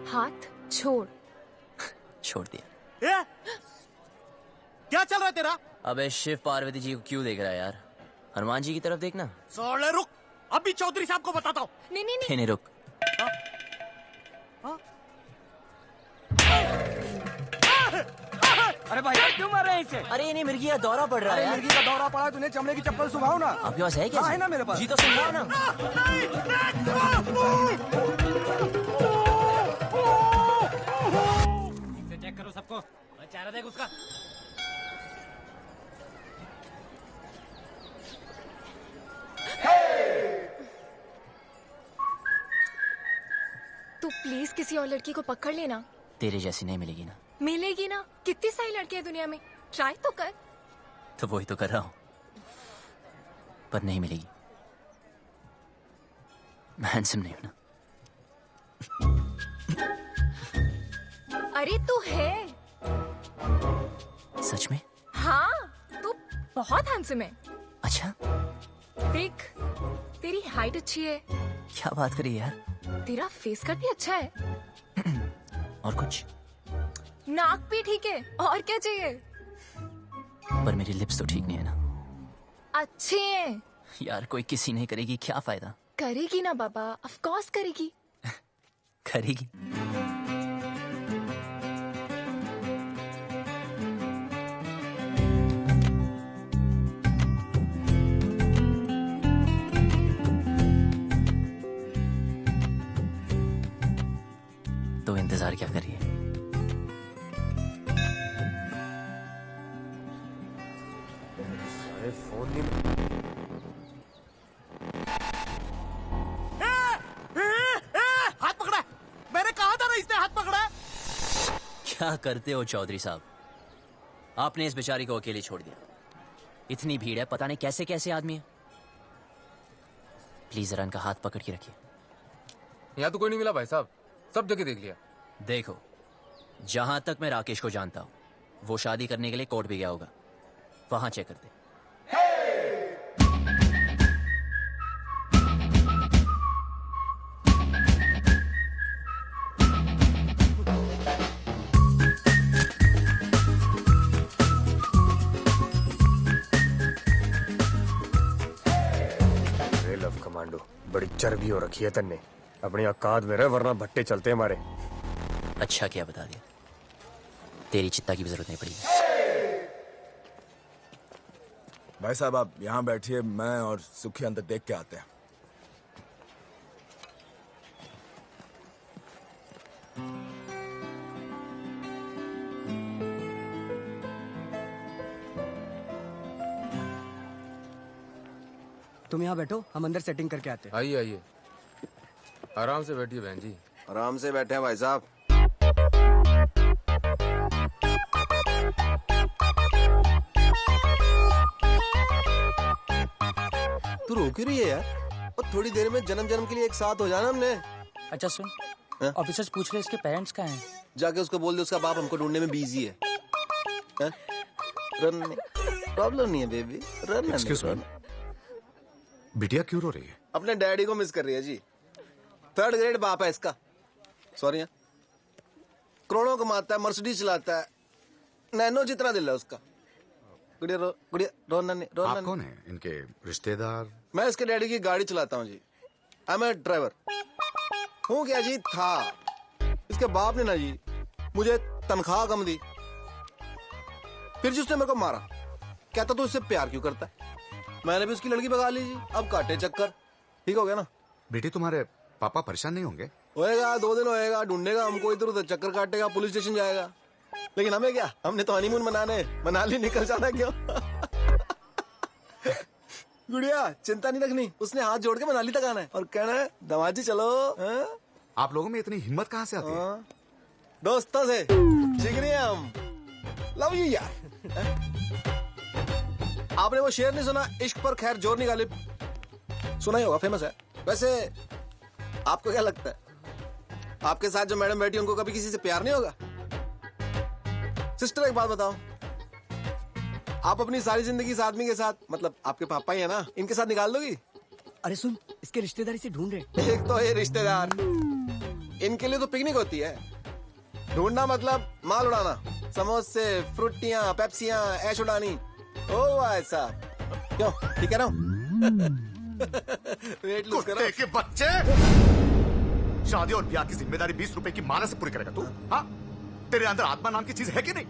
हाथ छोड़। छोड़ दिया। क्या चल रहा है तेरा? अबे शिव पार्वती जी को क्यों देख रहा है यार? हनुमान जी की तरफ देखना। साले रुक, अभी चौधरी साहब को बताता हूँ। नहीं नहीं नहीं रुक। अरे भाई क्यों मार रहे हैं इसे? अरे नहीं, मिर्गी का दौरा पड़ रहा है यार। मिर्गी का दौरा पड़ा, तूने चमड़े की चप्पल सुखाओ ना। आपके पास है क्या? हाँ, है ना मेरे पास। जी तो सुखाओ ना। चेक करो सबको, चेहरा देख उसका। तू प्लीज किसी और लड़की को पकड़ लेना। तेरे जैसी नहीं मिलेगी ना। मिलेगी ना, कितनी सारी लड़कियां दुनिया में, ट्राई तो कर। तो वही तो कर रहा हूं, पर नहीं मिलेगी। मैं हैंडसम नहीं हूं ना। अरे तू है। सच में? हाँ, तू बहुत हैंडसम है। अच्छा, देख, तेरी हाइट अच्छी है। क्या बात करी यार? तेरा फेस कट भी अच्छा है। और कुछ? नाक भी ठीक है, और क्या चाहिए? पर मेरी लिप्स तो ठीक नहीं है ना। अच्छे हैं। यार कोई किसी नहीं करेगी, क्या फायदा? करेगी ना बाबा, ऑफ कोर्स करेगी। करेगी। तो इंतजार क्या करिए? अरे फोन नहीं। हाथ पकड़ा। मैंने कहा था ना, इसने हाथ पकड़ा। क्या करते हो चौधरी साहब? आपने इस बेचारी को अकेले छोड़ दिया। इतनी भीड़ है, पता नहीं कैसे कैसे आदमी है। प्लीज जरा इनका हाथ पकड़ के रखिए। यहाँ तो कोई नहीं मिला भाई साहब, सब जगह देख लिया। देखो, जहां तक मैं राकेश को जानता हूं, वो शादी करने के लिए कोर्ट भी गया होगा। वहां चेक करते। लव कमांडो, बड़ी चर्बी हो रखी है तन्ने। अपनी औकात में रहे, वरना भट्टे चलते हमारे। अच्छा क्या बता दिया, तेरी चित्ता की भी जरूरत नहीं पड़ेगी। भाई साहब आप यहाँ बैठिए, मैं और सुखी अंदर देख के आते हैं। तुम यहाँ बैठो, हम अंदर सेटिंग करके आते हैं। आइए आइए, आराम से बैठिए बहन जी। आराम से बैठे हैं भाई साहब। तू रो क्यों रही है यार? और थोड़ी देर में जन्म जन्म के लिए एक साथ हो जाना हमने। अच्छा सुन, ऑफिसर्स पूछ रहे इसके पेरेंट्स कहाँ हैं? जाके उसको बोल दे उसका बाप हमको ढूंढने में बिजी है। रन प्रॉब्लम नहीं है बेबी, रन। एक्सक्यूज मी, बिटिया क्यों रो रही है? अपने डैडी को मिस कर रही है जी। 3rd ग्रेड बाप है इसका। सॉरी, करोड़ों कमाता है, मर्सिडीज चलाता है, नैनो जितना दिल है उसका। गुड़िया रो नन्ही। आप कौन है? इनके रिश्तेदार? मैं इसके डैडी की गाड़ी चलाता हूँ जी। I M A driver. हूँ क्या जी? था। इसके बाप ने ना जी मुझे तनख्वाह कम दी, फिर जी उसने मेरे को मारा। कहता तू इससे प्यार क्यों करता है? मैंने भी उसकी लड़की भगा ली जी। अब काटे चक्कर। ठीक हो गया ना? बेटी तुम्हारे पापा परेशान नहीं होंगे? होएगा, 2 दिन होएगा, ढूंढेगा हमको, इधर उधर चक्कर काटेगा, पुलिस स्टेशन जाएगा। लेकिन हमें क्या, हमने तो हनीमून मनाने मनाली निकल जाना क्यों? गुड़िया चिंता नहीं रखनी, उसने हाथ जोड़ के मनाली तक आना है और कहना है दमाजी चलो। आप लोगों में इतनी हिम्मत कहाँ से आती है? दोस्तों से जिगरी हैं हम। लव यू यार। आपने वो शेर नहीं सुना, इश्क पर खैर जोर नहीं गालिब? सुना ही होगा, फेमस है। वैसे आपको क्या लगता है, आपके साथ जो मैडम बैठी उनको कभी किसी से प्यार नहीं होगा? सिस्टर एक बात बताओ, आप अपनी सारी जिंदगी इस आदमी के साथ, मतलब आपके पापा ही है ना, इनके साथ निकाल दोगी? अरे सुन, इसके रिश्तेदारी से ढूंढ रहे। एक तो ये रिश्तेदार, इनके लिए तो पिकनिक होती है। ढूंढना मतलब माल उड़ाना, समोसे, फ्रूटियां, पेप्सियां, ऐश उड़ानी। ओ भाई साहब, क्यों ठीक है ना? वेट लूज करो। कुत्ते के बच्चे! शादी और ब्याह की जिम्मेदारी 20 रुपए की माला से पूरी करेगा तू? हाँ? तेरे अंदर आत्मा नाम की चीज है कि नहीं?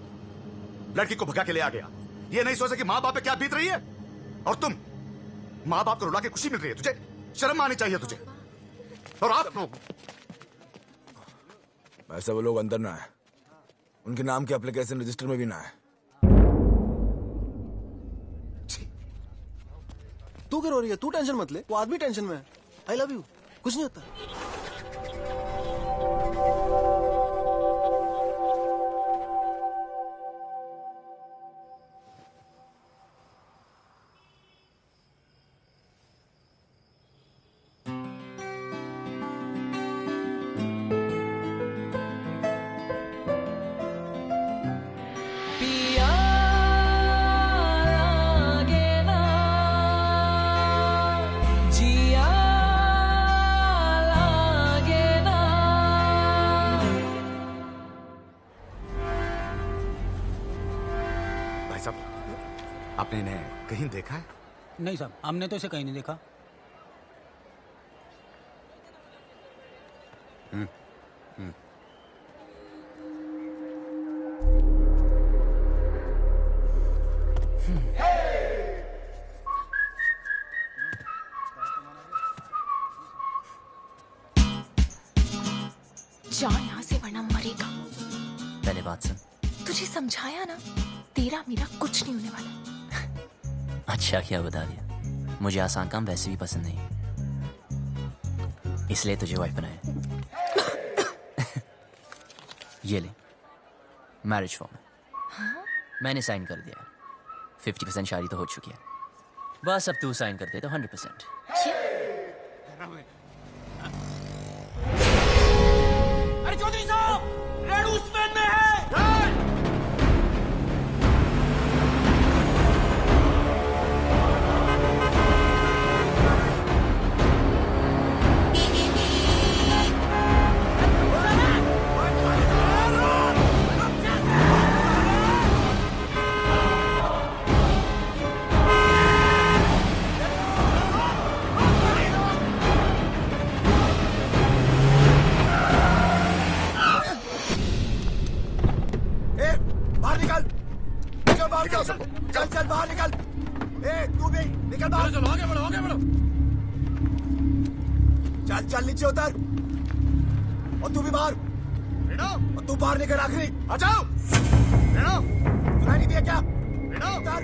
लड़की को भगा के ले आ गया, ये नहीं सोचा कि माँ बाप पे क्या बीत रही है। और तुम माँ बाप को रुला के खुशी मिल रही है, तुझे शर्म आनी चाहिए तुझे। और आप लोग ऐसा वो लोग अंदर ना है, उनके नाम के एप्लीकेशन रजिस्टर में भी ना है। तू क्या रो रही है? तू टेंशन मत ले, वो आदमी टेंशन में है। आई लव यू, कुछ नहीं होता। आपने इन्हें कहीं देखा है? नहीं साहब, हमने तो इसे कहीं नहीं देखा। जा यहाँ से वरना मरेगा। पहले बात सुन। तुझे समझाया ना, तेरा मेरा कुछ नहीं होने वाला। अच्छा क्या बता दिया, मुझे आसान काम वैसे भी पसंद नहीं, इसलिए तुझे वाइफ बनाया। ये ले मैरिज फॉर्म। हाँ? मैंने साइन कर दिया। 50% शादी तो हो चुकी है, बस अब तू साइन कर दे तो 100%। अरे चौधरी साहब, रेडू स्पेन में है। चल चल बाहर निकल। ए तू भी निकल बाहर। चलो आगे बढ़ो, आगे बढ़ो। चल चल नीचे उतर, और तू भी बाहर। और तू बाहर निकल आखिरी। आ जाओ। सुनाई नहीं दिया क्या? उतर।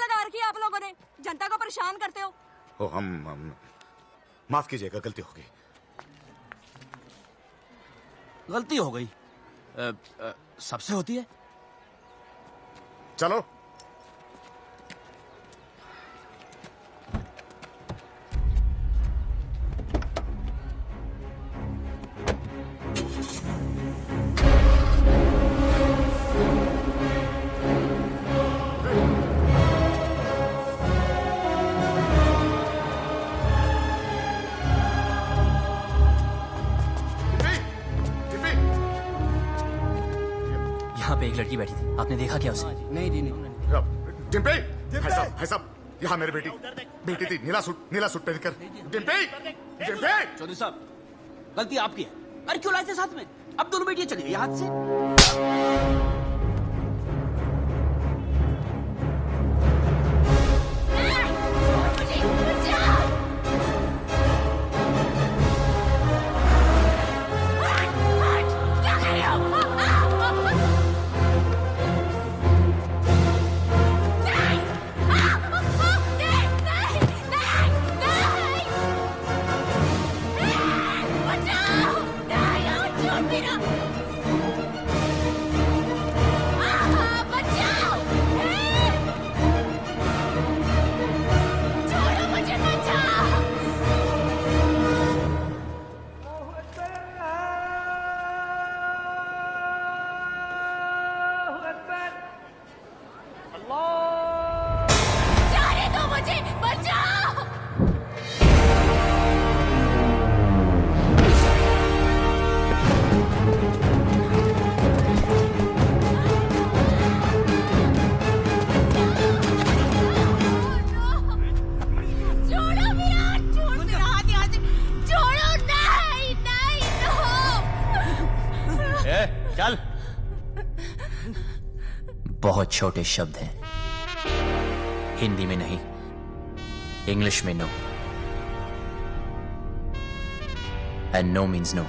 लगा रखी है आप लोगों ने, जनता को परेशान करते हो। ओ हम माफ कीजिएगा, गलती हो गई। गलती हो गई सबसे होती है। चलो यहाँ पे एक लड़की बैठी थी, आपने देखा क्या उसे? नहीं जी नहीं। डिम्पी, भाई साहब यहाँ मेरी बेटी थी, नीला सूट पहनकर। डिम्पी, चौधरी साहब गलती आपकी है। अरे क्यों लाए थे साथ में? अब दोनों बेटियां चली गई हाथ से। चल। बहुत छोटे शब्द हैं, हिंदी में नहीं, इंग्लिश में no, and no means no.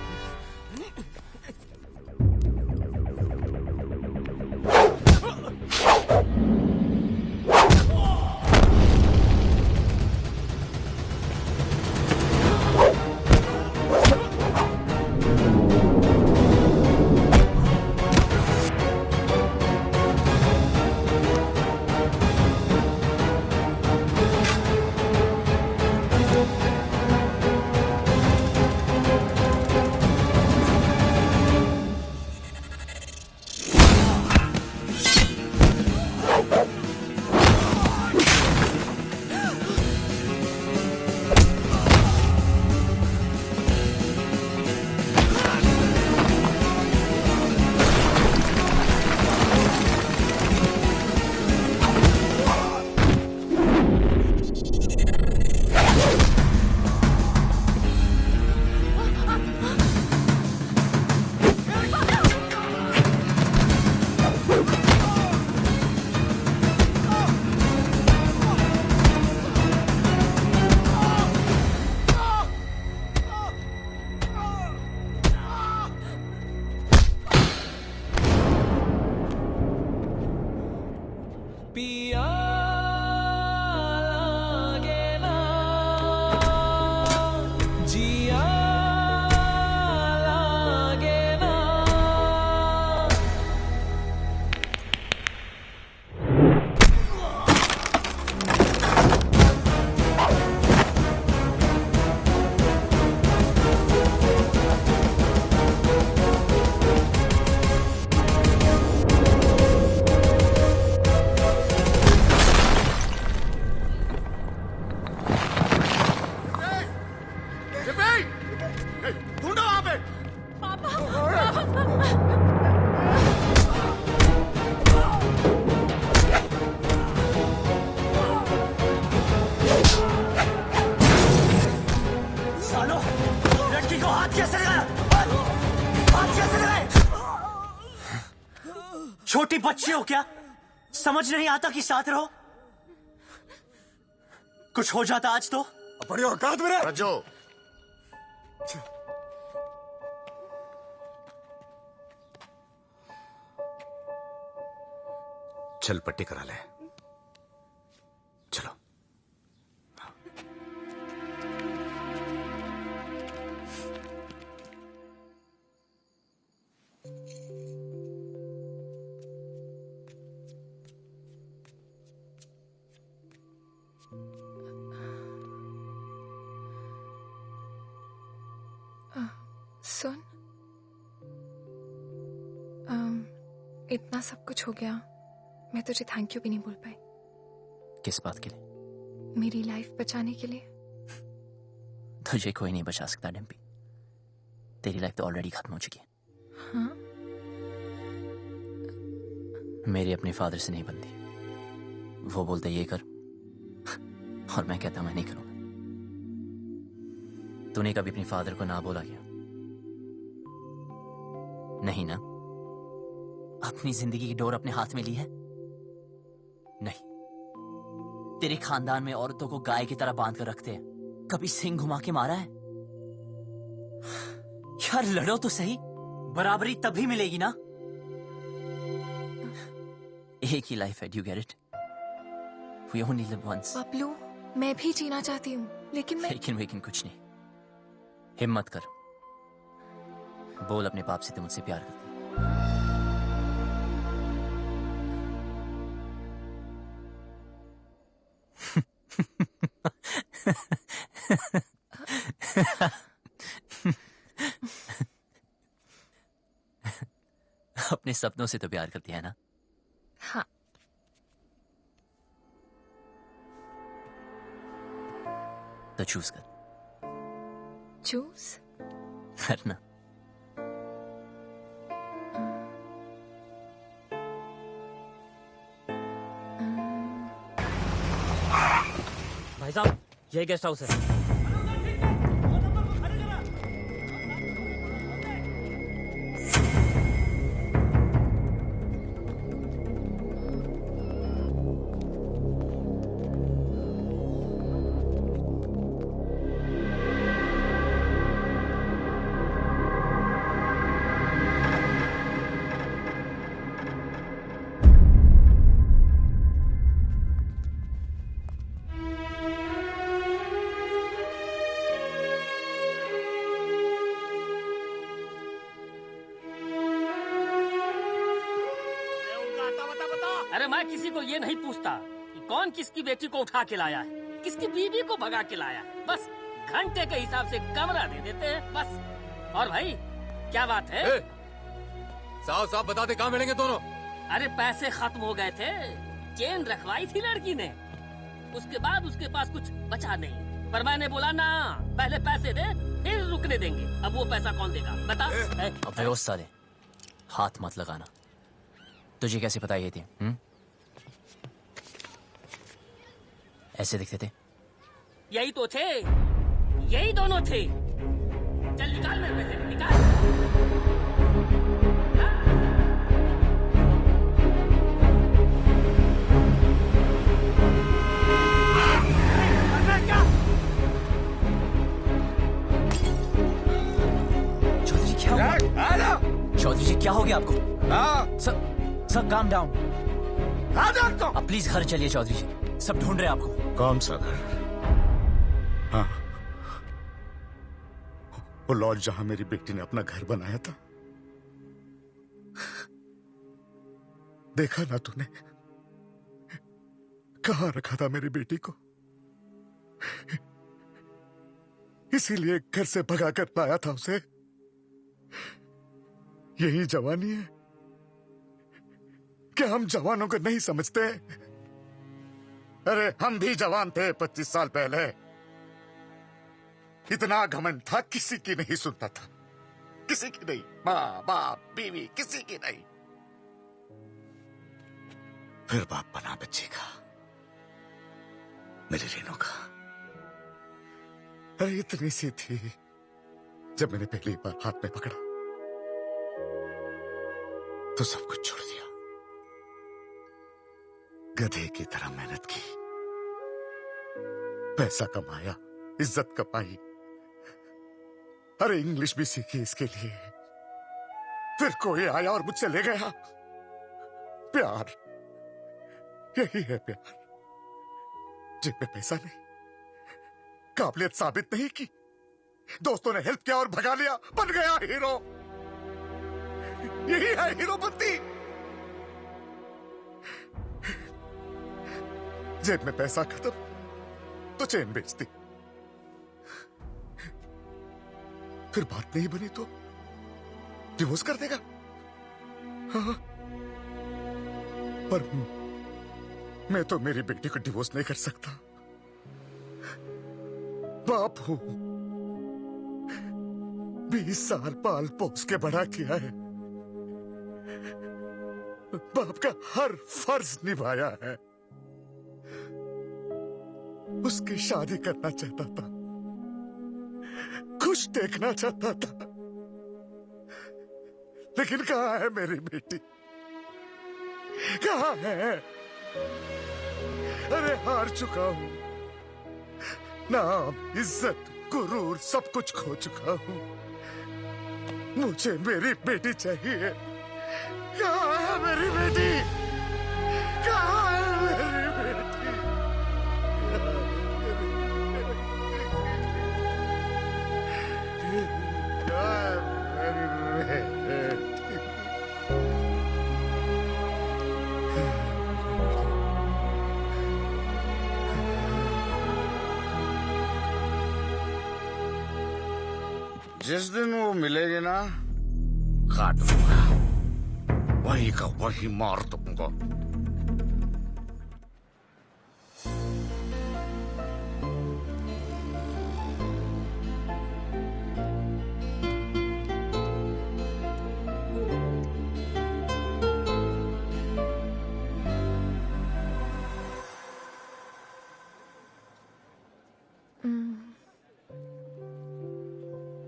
छोटी बच्ची हो क्या? समझ नहीं आता कि साथ रहो? कुछ हो जाता आज तो? बड़ी औकात मेरे रज्जो। चल पट्टी करा ले। सुन, इतना सब कुछ हो गया, मैं तुझे थैंक यू भी नहीं बोल पाई। किस बात के लिए? मेरी लाइफ बचाने के लिए। तुझे कोई नहीं बचा सकता डिम्पी, तेरी लाइफ तो ऑलरेडी खत्म हो चुकी है। हाँ? मेरी अपने फादर से नहीं बनती, वो बोलते ये कर और मैं कहता मैं नहीं करूंगा। तूने कभी अपने फादर को ना बोला क्या? नहीं ना? अपनी जिंदगी की डोर अपने हाथ में ली है? नहीं। तेरे खानदान में औरतों को गाय की तरह बांध कर रखते हैं, कभी सिंग घुमा के मारा है? यार लड़ो तो सही, बराबरी तभी मिलेगी ना। एक ही लाइफ है, do you get it? We only live once. Bablu, मैं भी जीना चाहती हूँ, लेकिन लेकिन कुछ नहीं। हिम्मत कर, बोल अपने बाप से तुम मुझसे प्यार करती है। अपने सपनों से तो प्यार करती है ना? हाँ। तो चूज कर। चूज करना। भाई साहब, यही गेस्ट हाउस है। अरे मैं किसी को ये नहीं पूछता कि कौन किसकी बेटी को उठा के लाया है, किसकी बीवी को भगा के लाया है। बस घंटे के हिसाब से कमरा दे देते हैं बस। और भाई क्या बात है? साहब साहब बता दे कहाँ मिलेंगे दोनों? अरे पैसे खत्म हो गए थे, चेन रखवाई थी लड़की ने, उसके बाद उसके पास कुछ बचा नहीं। पर मैंने बोला ना, पहले पैसे दे फिर रुकने देंगे। अब वो पैसा कौन देगा बता? अबे वो साले, हाथ मत लगाना। तुझे कैसे पता ये थी? ऐसे दिखते थे? यही तो थे, यही दोनों थे। चल निकाल मेरे पैसे, निकाल। चौधरी क्या हुआ? चौधरी जी क्या हो गया आपको? Sir calm down. अब प्लीज घर चलिए चौधरी जी, सब ढूंढ रहे हैं आपको। कौन सा घर? हाँ, वो लॉज जहां मेरी बेटी ने अपना घर बनाया था। देखा ना तूने कहां रखा था मेरी बेटी को? इसीलिए घर से भगा कर लाया था उसे। यही जवानी है? क्या हम जवानों को नहीं समझते? अरे हम भी जवान थे 25 साल पहले। इतना घमंड था, किसी की नहीं सुनता था, किसी की नहीं। माँ बाप बीवी किसी की नहीं। फिर बाप बना बच्चे का, मेरी रेनू का। अरे इतनी सी थी जब मैंने पहली बार हाथ में पकड़ा तो सब कुछ छोड़ दिया। गधे की तरह मेहनत की, पैसा कमाया, इज्जत कमाई, अरे इंग्लिश भी सीखी इसके लिए। फिर कोई आया और मुझसे ले गया। प्यार, यही है प्यार। जेब में पैसा नहीं, काबिलियत साबित नहीं की, दोस्तों ने हेल्प किया और भगा लिया, बन गया हीरो। यही है हीरोपंती। जेब में पैसा खत्म, तो चेन बेच दी, फिर बात नहीं बनी तो डिवोर्स कर देगा। हाँ, पर मैं तो मेरी बेटी को डिवोर्स नहीं कर सकता। बाप हूं, 20 साल पाल पोस के बड़ा किया है, बाप का हर फर्ज निभाया है। उसकी शादी करना चाहता था, खुश देखना चाहता था, लेकिन कहां है मेरी बेटी, कहां है? अरे हार चुका हूं, नाम, इज्जत, गुरूर सब कुछ खो चुका हूं। मुझे मेरी बेटी चाहिए। कहां है मेरी बेटी? कहां है मेरी बेटी? कहां है मेरी बेटी? जिस दिन वो मिलेगी ना, काट दूंगा, वही का वही मार दूंगा।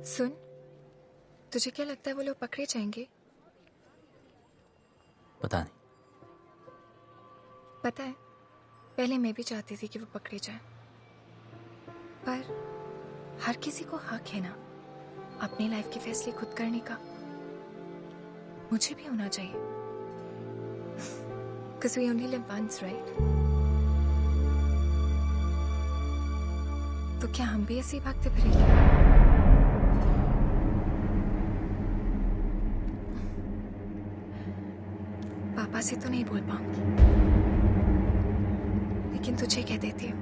सुन, तुझे क्या लगता है वो लोग पकड़े जाएंगे? पता नहीं। पता है, पहले मैं भी चाहती थी कि वो पकड़े जाएं, पर हर किसी को हक है ना अपनी लाइफ के फैसले खुद करने का। मुझे भी होना चाहिए, 'cause we only live once, right? तो क्या हम भी ऐसे ही भागते फिरेंगे? पापा से तो नहीं बोल पाऊंगी, लेकिन तुझे कह देती हूँ।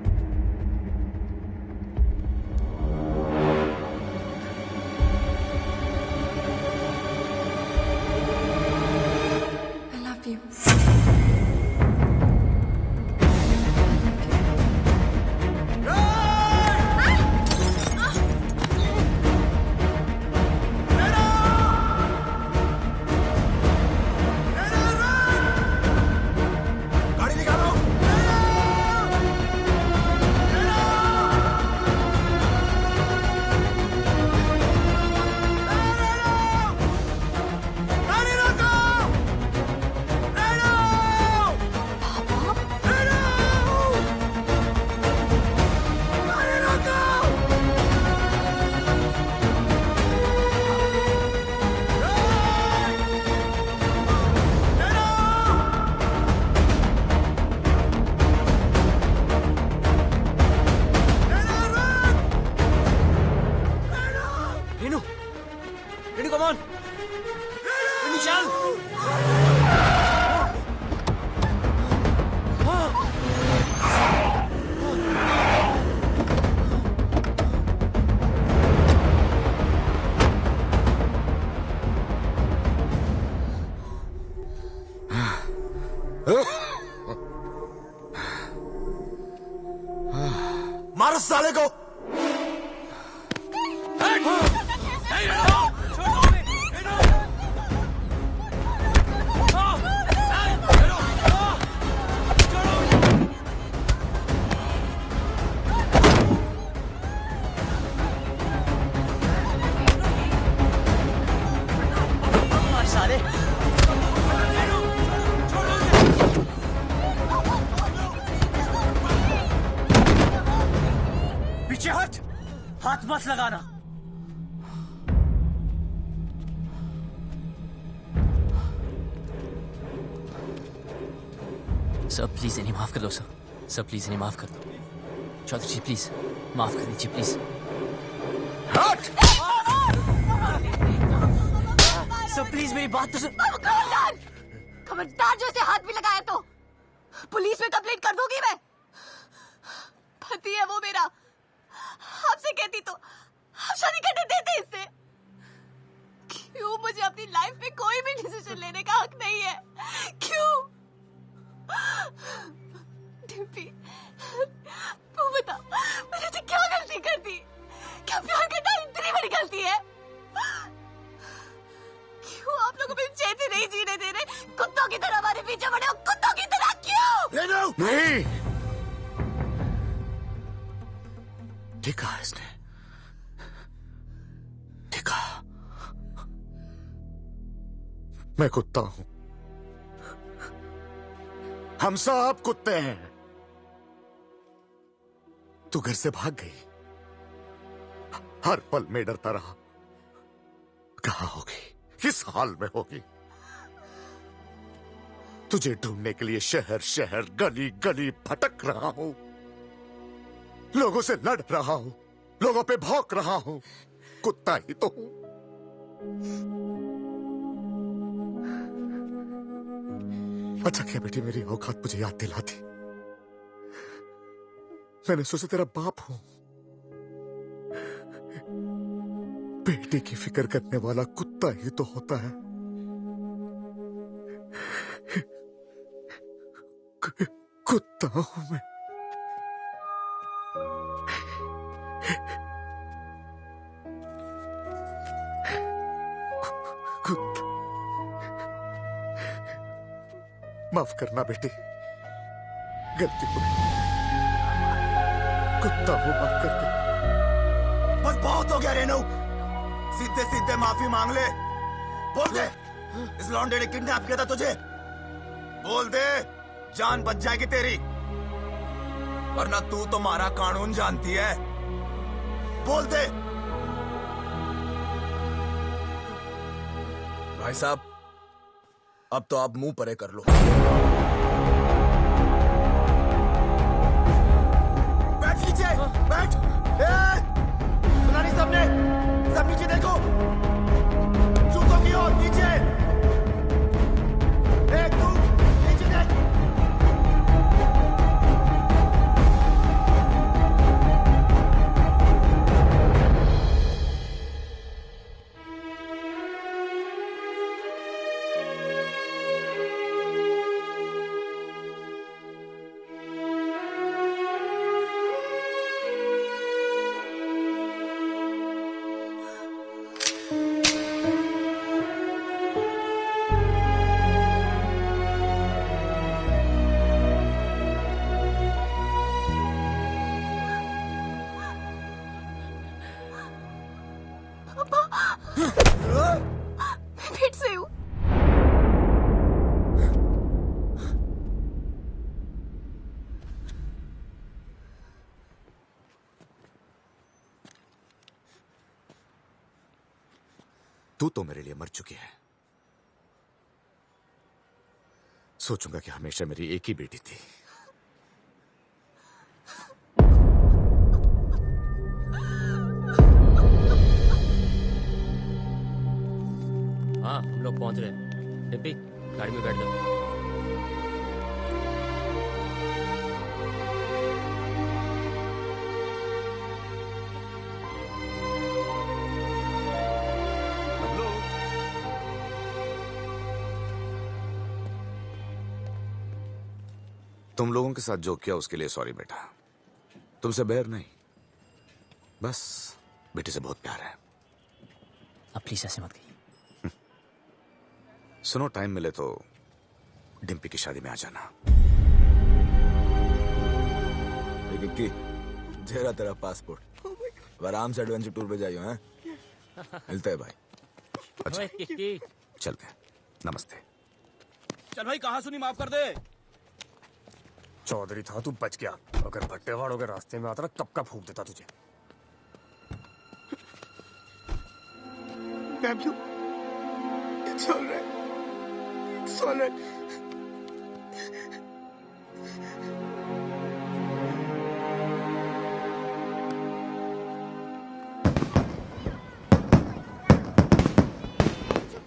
I love you. मारो साले को। पीछे हट, हाथ मत लगाना। सर प्लीज इन्हें माफ कर दो सर, सर प्लीज इन्हें माफ कर दो। चौधरी जी प्लीज माफ कर दीजिए प्लीज। सर प्लीज मेरी बात तो सुन। खबरदार जो इसे हाथ भी लगाया तो पुलिस में कंप्लेंट कर दूंगी मैं। पति है वो मेरा, हक नहीं है। क्यों? डिम्पी, तू बता, मैंने तो क्या गलती कर दी? क्या प्यार करना इतनी बड़ी गलती है? क्यों आप लोग अपनी चैन से नहीं जीने दे रहे? कुत्तों की तरह हमारे पीछे पड़े हो, कुत्तों की तरह क्यों? नहीं, देखा इसने, देखा, मैं कुत्ता हूं, हम सब कुत्ते हैं। तू घर से भाग गई, हर पल में डरता रहा, कहां होगी, किस हाल में होगी। तुझे ढूंढने के लिए शहर शहर गली गली भटक रहा हूं, लोगों से लड़ रहा हूं, लोगों पे भौंक रहा हूं, कुत्ता ही तो हूं। अच्छा क्या बेटी मेरी औकात मुझे याद दिलाती, मैंने सोचा तेरा बाप हूं, बेटे की फिक्र करने वाला कुत्ता ही तो होता है। कुत्ता हूं मैं। कुत्ता, माफ करना बेटी, गलती हो गई, कुत्ता हूं, माफ कर दे। बस बहुत हो गया रेनू, सीधे सीधे माफी मांग ले। बोल दे इस लौंडे ने किडनैप किया था तुझे, बोल दे, जान बच जाएगी तेरी, वरना तू तो हमारा कानून जानती है। बोल दे। भाई साहब, अब तो आप मुंह परे कर लो। बैठ नीचे, बैठ। सुना नहीं सबने? सब नीचे देखो, जूतों की ओर नीचे। एक तू नीचे देख। मैं फिर से हूँ। तू तो मेरे लिए मर चुकी है। सोचूंगा कि हमेशा मेरी एक ही बेटी थी। हाँ, हम लोग पहुंच रहे हैं। डिम्पी, गाड़ी में बैठ जाओ। तुम लोगों के साथ जो किया उसके लिए सॉरी बेटा, तुमसे बैर नहीं, बस बेटी से बहुत प्यार है। अब प्लीज ऐसे मत कहिए। सुनो, टाइम मिले तो डिम्पी की शादी में आ जाना। किक्की, जेरा तेरा पासपोर्ट, आराम से एडवेंचर टूर पे जाइयो हैं। मिलते हैं भाई। अच्छा, चलते हैं, नमस्ते। चल भाई, कहाँ सुनी, माफ कर दे। चौधरी था तू, बच गया, अगर भट्टेवाड़ों के रास्ते में आता ना कब का फूंक देता तुझे। W, it's all right. It's all right.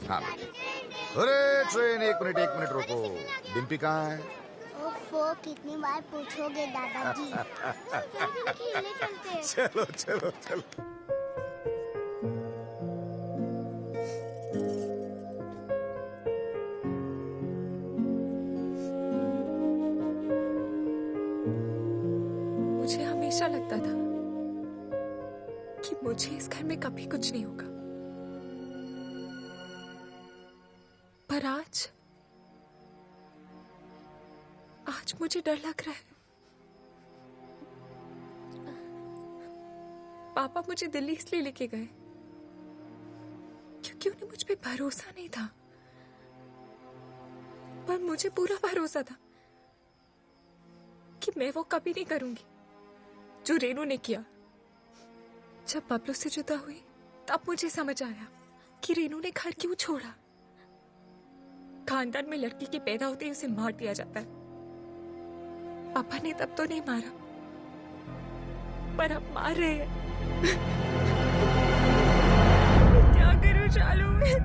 हाँ बेटी। अरे ट्रेन, एक मिनट रुको। डिम्पी कहाँ है? ओफो, कितनी बार पूछोगे दादाजी। खेलने चलते हैं। चलो चलो चलो। हमेशा लगता था कि मुझे इस घर में कभी कुछ नहीं होगा, पर आज मुझे डर लग रहा है। पापा मुझे दिल्ली इसलिए लेके गए क्योंकि उन्हें मुझ पे भरोसा नहीं था, पर मुझे पूरा भरोसा था कि मैं वो कभी नहीं करूंगी जो रेनू ने किया। जब बबलू से जुदा हुई तब मुझे समझ आया कि रेनू ने घर क्यों छोड़ा। खानदान में लड़की के पैदा होते ही उसे मार दिया जाता है। पापा ने तब तो नहीं मारा, पर अब मार रहे हैं। क्या करूं शालू मैं?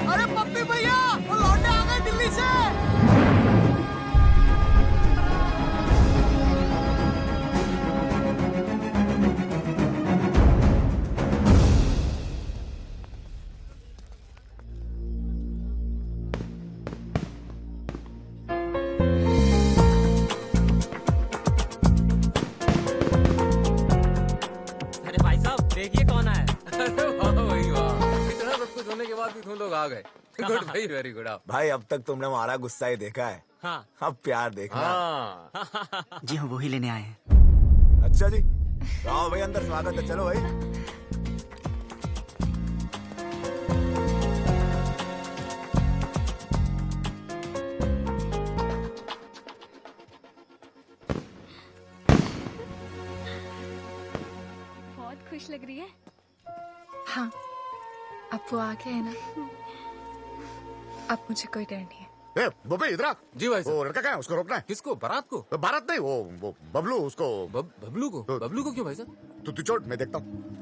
अरे पप्पी भैया, वो लौंडे आ गए दिल्ली से। अरे भाई साहब देखिए कौन आया। अरे वाह भाई वाह, इतना सब कुछ होने के बाद भी तुम लोग आ गए। गुड भाई, वेरी गुड। आप भाई अब तक तुमने हमारा गुस्सा ही देखा है, हाँ। अब प्यार देखना। हाँ। जी हम वही लेने आए हैं। अच्छा जी, आओ भाई अंदर, स्वागत है। चलो भाई। बहुत खुश लग रही है। हाँ, अब वो आ गए है ना, अब मुझे कोई डर नहीं है। ए, वो भाई इधर आ। जी भाई साहब। वो लड़का क्या है, उसको रोकना है। किसको? बारात को? बारात नहीं, वो बबलू, उसको। बबलू को? बबलू को क्यों भाई साहब? तू छोड़, मैं देखता हूँ।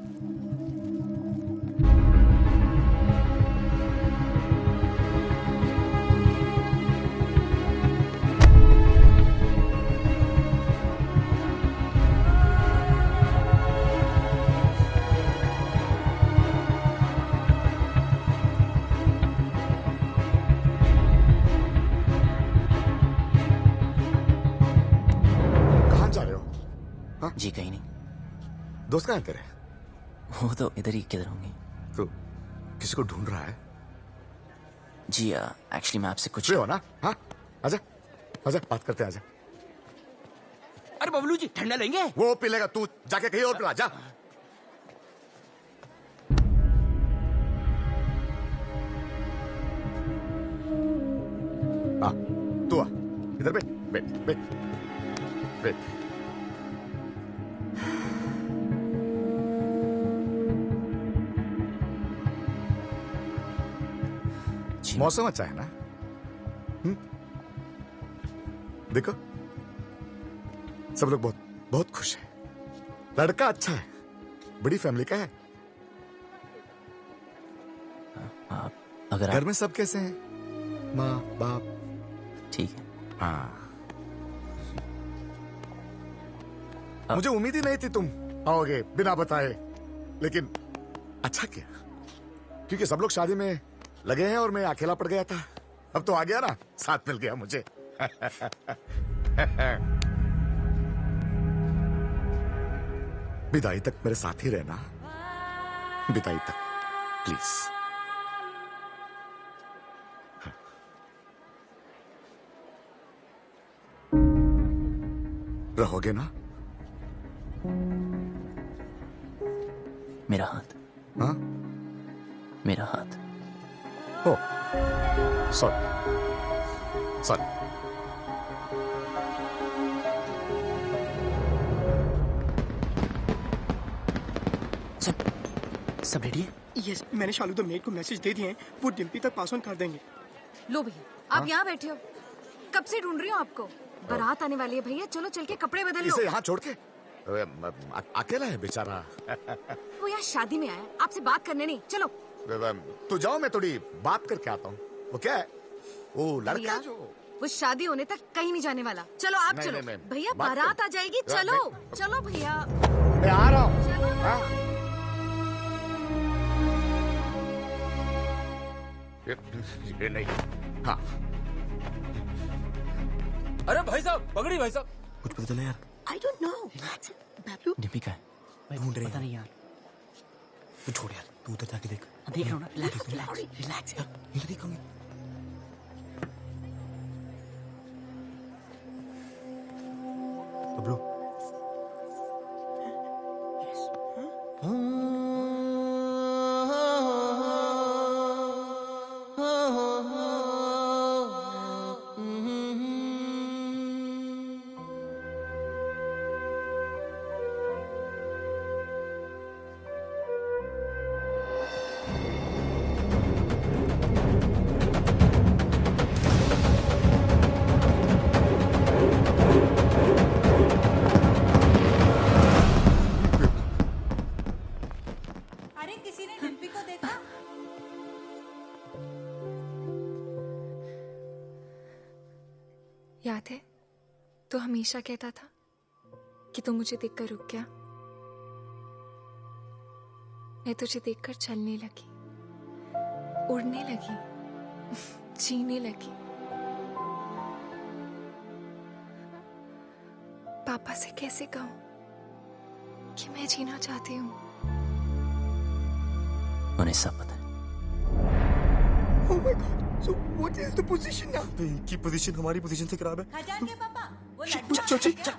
जी कहीं नहीं। दोस्त कहाँ है तेरे? वो तो इधर ही किधर होंगे। तो किसी को ढूंढ रहा है? जी एक्चुअली मैं आपसे कुछ। फ्री हो ना? हाँ, आजा आजा, बात करते हैं, आजा। अरे बबलू जी ठंडा लेंगे? वो पी लेगा, तू जाके कहीं और पिला जा। हाँ, तू आ इधर, बैठ बैठ बैठ बैठ। मौसम अच्छा है ना? देखो सब लोग बहुत बहुत खुश हैं। लड़का अच्छा है, बड़ी फैमिली का है। अगर घर में सब कैसे हैं? माँ बाप? ठीक है। हाँ, मुझे उम्मीद ही नहीं थी तुम आओगे बिना बताए, लेकिन अच्छा किया, क्योंकि सब लोग शादी में लगे हैं और मैं अकेला पड़ गया था। अब तो आ गया ना, साथ मिल गया मुझे। विदाई तक मेरे साथ ही रहना, विदाई तक प्लीज। रहोगे ना? मेरा हाथ। हाँ, मेरा हाथ। ओ सॉरी सॉरी। सब रेडी है? यस, मैंने शालू द मेड को मैसेज दे दिए हैं, वो डिम्पी तक पास ऑन कर देंगे। लो भैया, आप यहाँ बैठे हो, कब से ढूंढ रही हूँ आपको। बारात आने वाली है भैया, चलो चल के कपड़े बदल लो। इसे यहाँ छोड़ के? अकेला है बेचारा। वो यहाँ शादी में आया, आपसे बात करने नहीं। चलो तू जाओ, मैं थोड़ी बात करके आता हूँ। वो क्या है, ओ लड़का भैया, जो वो शादी होने तक कहीं नहीं जाने वाला। चलो आप नहीं, चलो नहीं, नहीं, भैया, बात बारात तो- आ जाएगी। चलो चलो भैया, मैं आ रहा हूँ। चलो ना। हाँ? ये नहीं। हाँ अरे भाई साहब, पकड़ी भाई साहब। कुछ पता चला यार? I don't know. Bablu Dimpy का है, ढूंढ रहे हैं। पता नहीं यार। तू छोड़ यार, तू उधर जाके देख। देख रहा हूँ ना, रिलैक्स यार, इधर देखूंगी। बबलू अरे किसी ने डिम्पी को देखा? याद है तो हमेशा कहता था कि तू मुझे देखकर रुक गया। मैं तुझे देखकर चलने लगी, उड़ने लगी, जीने लगी। पापा से कैसे कहूं कि मैं जीना चाहती हूँ? उन्हें सब पता है। Oh my God. So what is the position now? इनकी पोजीशन हमारी पोजीशन से खराब है। खजान के पापा, वो चल चल चल।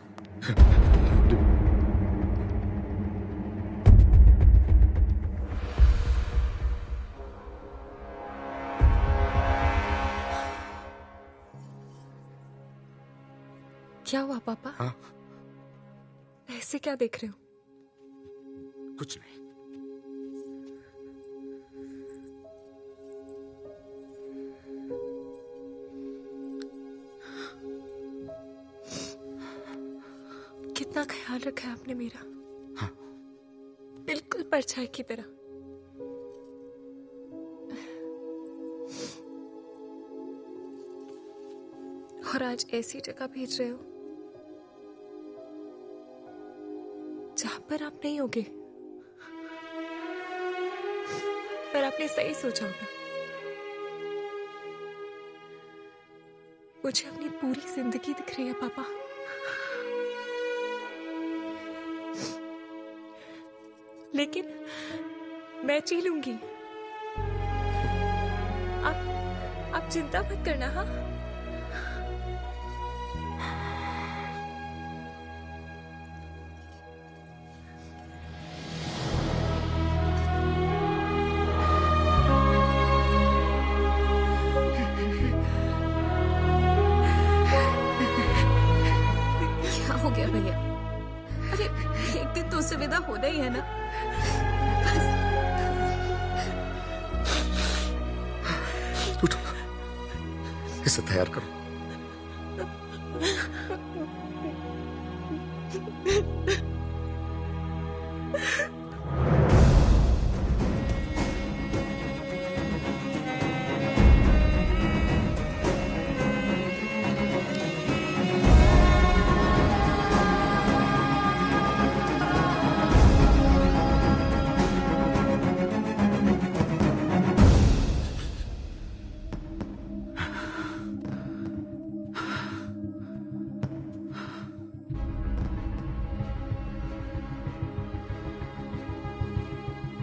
क्या हुआ पापा? हाँ? ऐसे क्या देख रहे हो? कुछ नहीं। कितना ख्याल रखा है आपने मेरा। हाँ। बिल्कुल परछाई की तरह। और आज ऐसी जगह भेज रहे हो जहां पर आप नहीं होगे। पर आपने सही सोचा होगा। मुझे अपनी पूरी जिंदगी दिख रही है पापा। लेकिन मैं जी लूंगी। आप चिंता मत करना। हाँ, क्या हो गया भैया? अरे एक दिन तो उससे विदा होना ही है ना। उठो, इसे तैयार करो।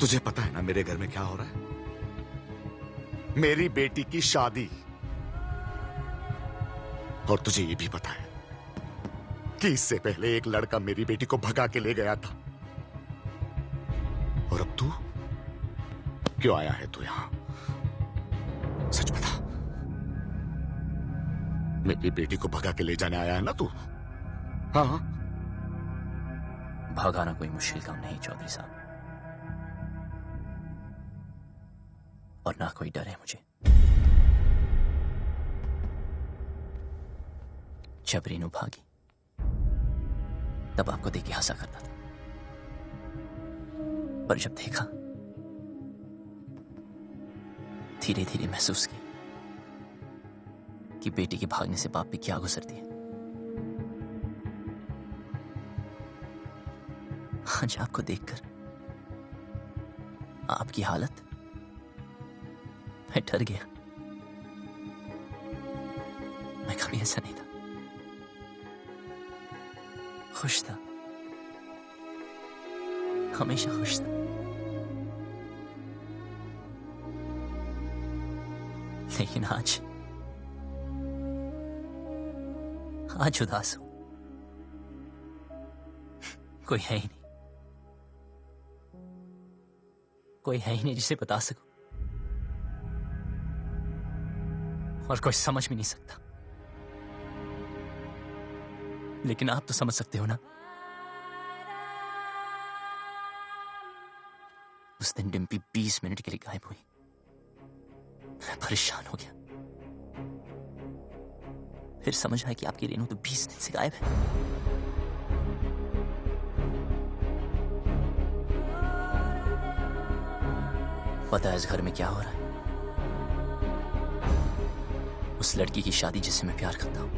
तुझे पता है ना मेरे घर में क्या हो रहा है? मेरी बेटी की शादी। और तुझे ये भी पता है कि इससे पहले एक लड़का मेरी बेटी को भगा के ले गया था। और अब तू क्यों आया है तू यहां? सच बता, मेरी बेटी को भगा के ले जाने आया है ना तू? हाँ। भगाना कोई मुश्किल काम नहीं चौधरी साहब, और ना कोई डर है मुझे। जब रीनू भागी तब आपको देख के हंसा करता था, पर जब देखा धीरे धीरे महसूस की कि बेटी के भागने से बाप पे क्या गुजरती है। आज आपको देखकर आपकी हालत, मैं डर गया। मैं कभी ऐसा नहीं था, खुश था, हमेशा खुश था। लेकिन आज उदास हूं। कोई है ही नहीं, कोई है ही नहीं जिसे बता सकूं, और कोई समझ भी नहीं सकता। लेकिन आप तो समझ सकते हो ना। उस दिन डिम्पी 20 मिनट के लिए गायब हुई। मैं परेशान हो गया। फिर समझ आया कि आपकी रेनू तो 20 दिन से गायब है। पता है इस घर में क्या हो रहा है? उस लड़की की शादी जिससे मैं प्यार करता हूं,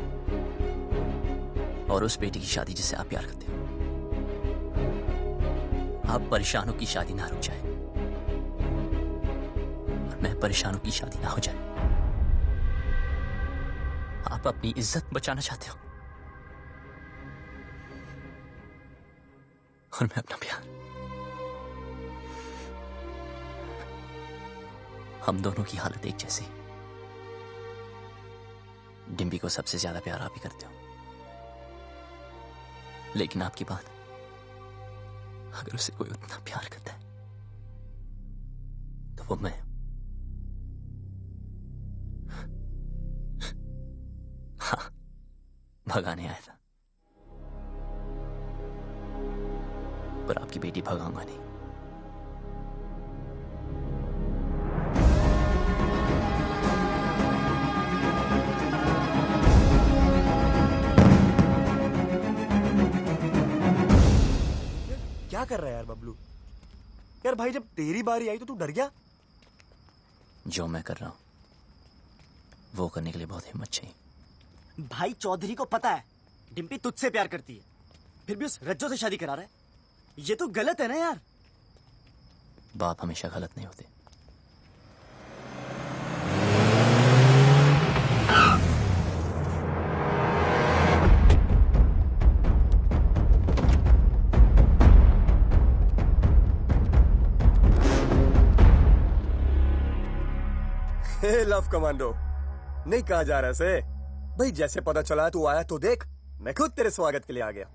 और उस बेटी की शादी जिससे आप प्यार करते हो। आप परेशानों की शादी ना रुक जाए, और मैं परेशानों की शादी ना हो जाए। आप अपनी इज्जत बचाना चाहते हो, और मैं अपना प्यार। हम दोनों की हालत एक जैसी। डिम्पी को सबसे ज्यादा प्यार आप ही करते हो, लेकिन आपकी बात, अगर उसे कोई उतना प्यार करता है तो वो मैं। हाँ, भगाने आया था, पर आपकी बेटी भगाऊंगा नहीं। क्या कर रहा है यार बबलू? यार भाई, जब तेरी बारी आई तो तू डर गया? जो मैं कर रहा हूं वो करने के लिए बहुत हिम्मत चाहिए। भाई चौधरी को पता है डिम्पी तुझसे प्यार करती है, फिर भी उस रज्जो से शादी करा रहा है। ये तो गलत है ना यार। बाप हमेशा गलत नहीं होते। लव कमांडो, नहीं कहा जा रहा से भाई। जैसे पता चला तू आया तो देख, मैं खुद तेरे स्वागत के लिए आ गया।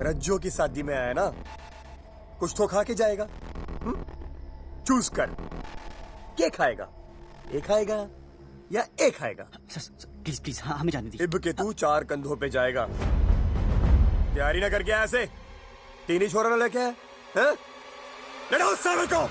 रज्जो की शादी में आया ना, कुछ तो खा के जाएगा। चूज कर, क्या खाएगा? एक खाएगा या एक खाएगा? प्लीज प्लीज, हाँ हमें जाने दीजिए। इब के तू 4 कंधों पे जाएगा। तैयारी ना करके आया से? 3 ही छोरा लेके आया है? लड़ाओ सालों को।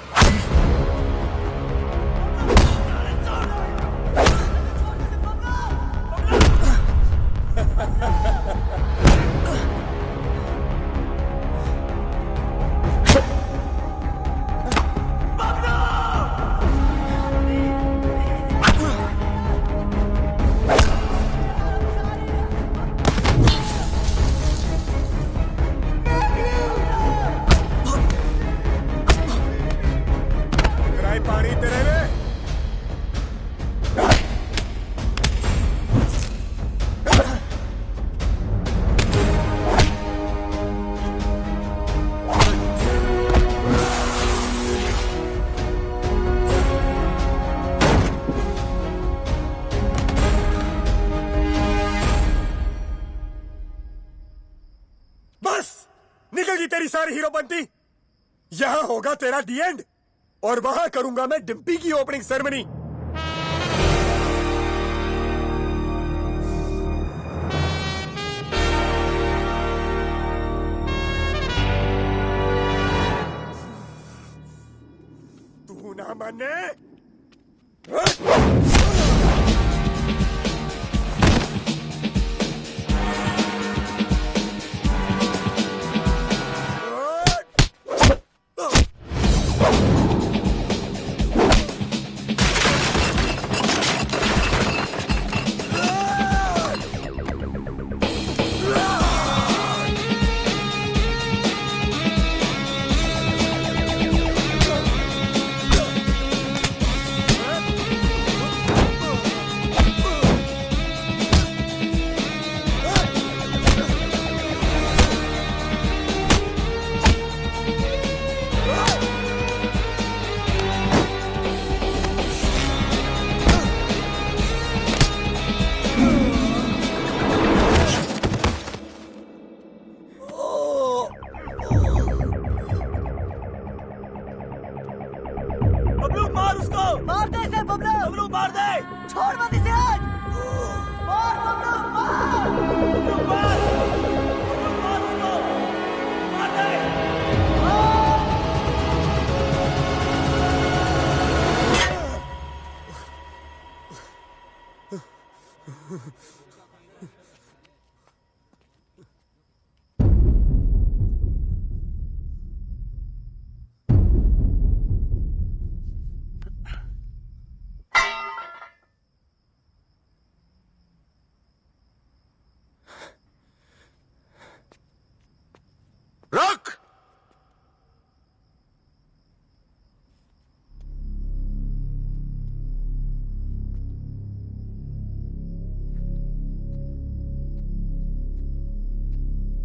तेरी सारी हीरो बनती। यहां होगा तेरा दी एंड, और वहां करूंगा मैं डिम्पी की ओपनिंग सेरेमनी। तू ना माने? छोड़ मत इसे आज। मार बबलू, मार। बबलू, मार। बबलू, मार उसको। मार दे। रुक!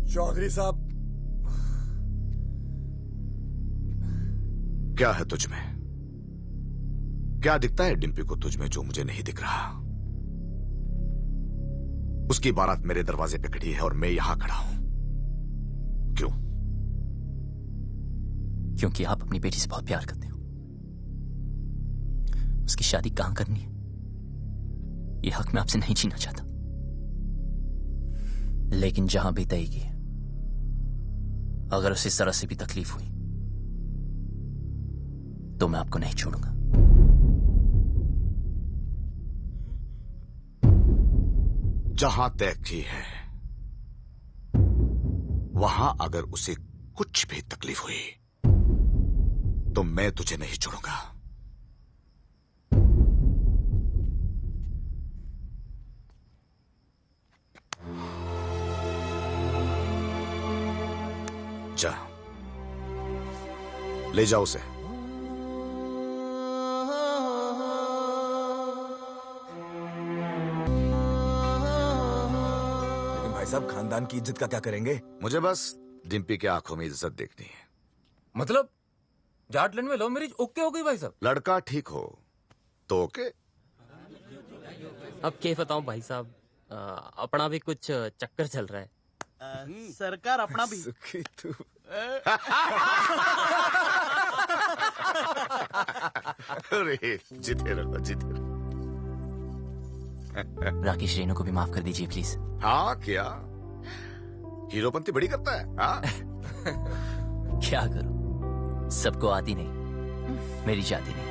चौधरी साहब, क्या है तुझ में? क्या दिखता है डिम्पी को तुझ में जो मुझे नहीं दिख रहा? उसकी बारात मेरे दरवाजे पे खड़ी है और मैं यहां खड़ा हूं। क्यों? क्योंकि आप अपनी बेटी से बहुत प्यार करते हो। उसकी शादी कहां करनी है ये हक मैं आपसे नहीं छीनना चाहता, लेकिन जहां भी तय की, अगर उसे जरा से भी तकलीफ हुई तो मैं आपको नहीं छोड़ूंगा। जहां तय की है वहां अगर उसे कुछ भी तकलीफ हुई तो मैं तुझे नहीं छोड़ूंगा। जा, ले जाओ उसे। लेकिन भाई साहब, खानदान की इज्जत का क्या करेंगे? मुझे बस डिम्पी की आंखों में इज्जत देखनी है। मतलब जाटलैंड में लव मैरिज ओके हो गई भाई साहब? लड़का ठीक हो तो ओके। अब क्या बताऊं भाई साहब, अपना भी कुछ चक्कर चल रहा है। सरकार अपना भी। सुखी तू। अरे जीते रहो, जीते रहो। राकेश रेणु को भी माफ कर दीजिए प्लीज। हाँ, क्या हीरोपंती बड़ी करता है? हाँ? क्या करूं, सबको आती नहीं, मेरी जाती नहीं।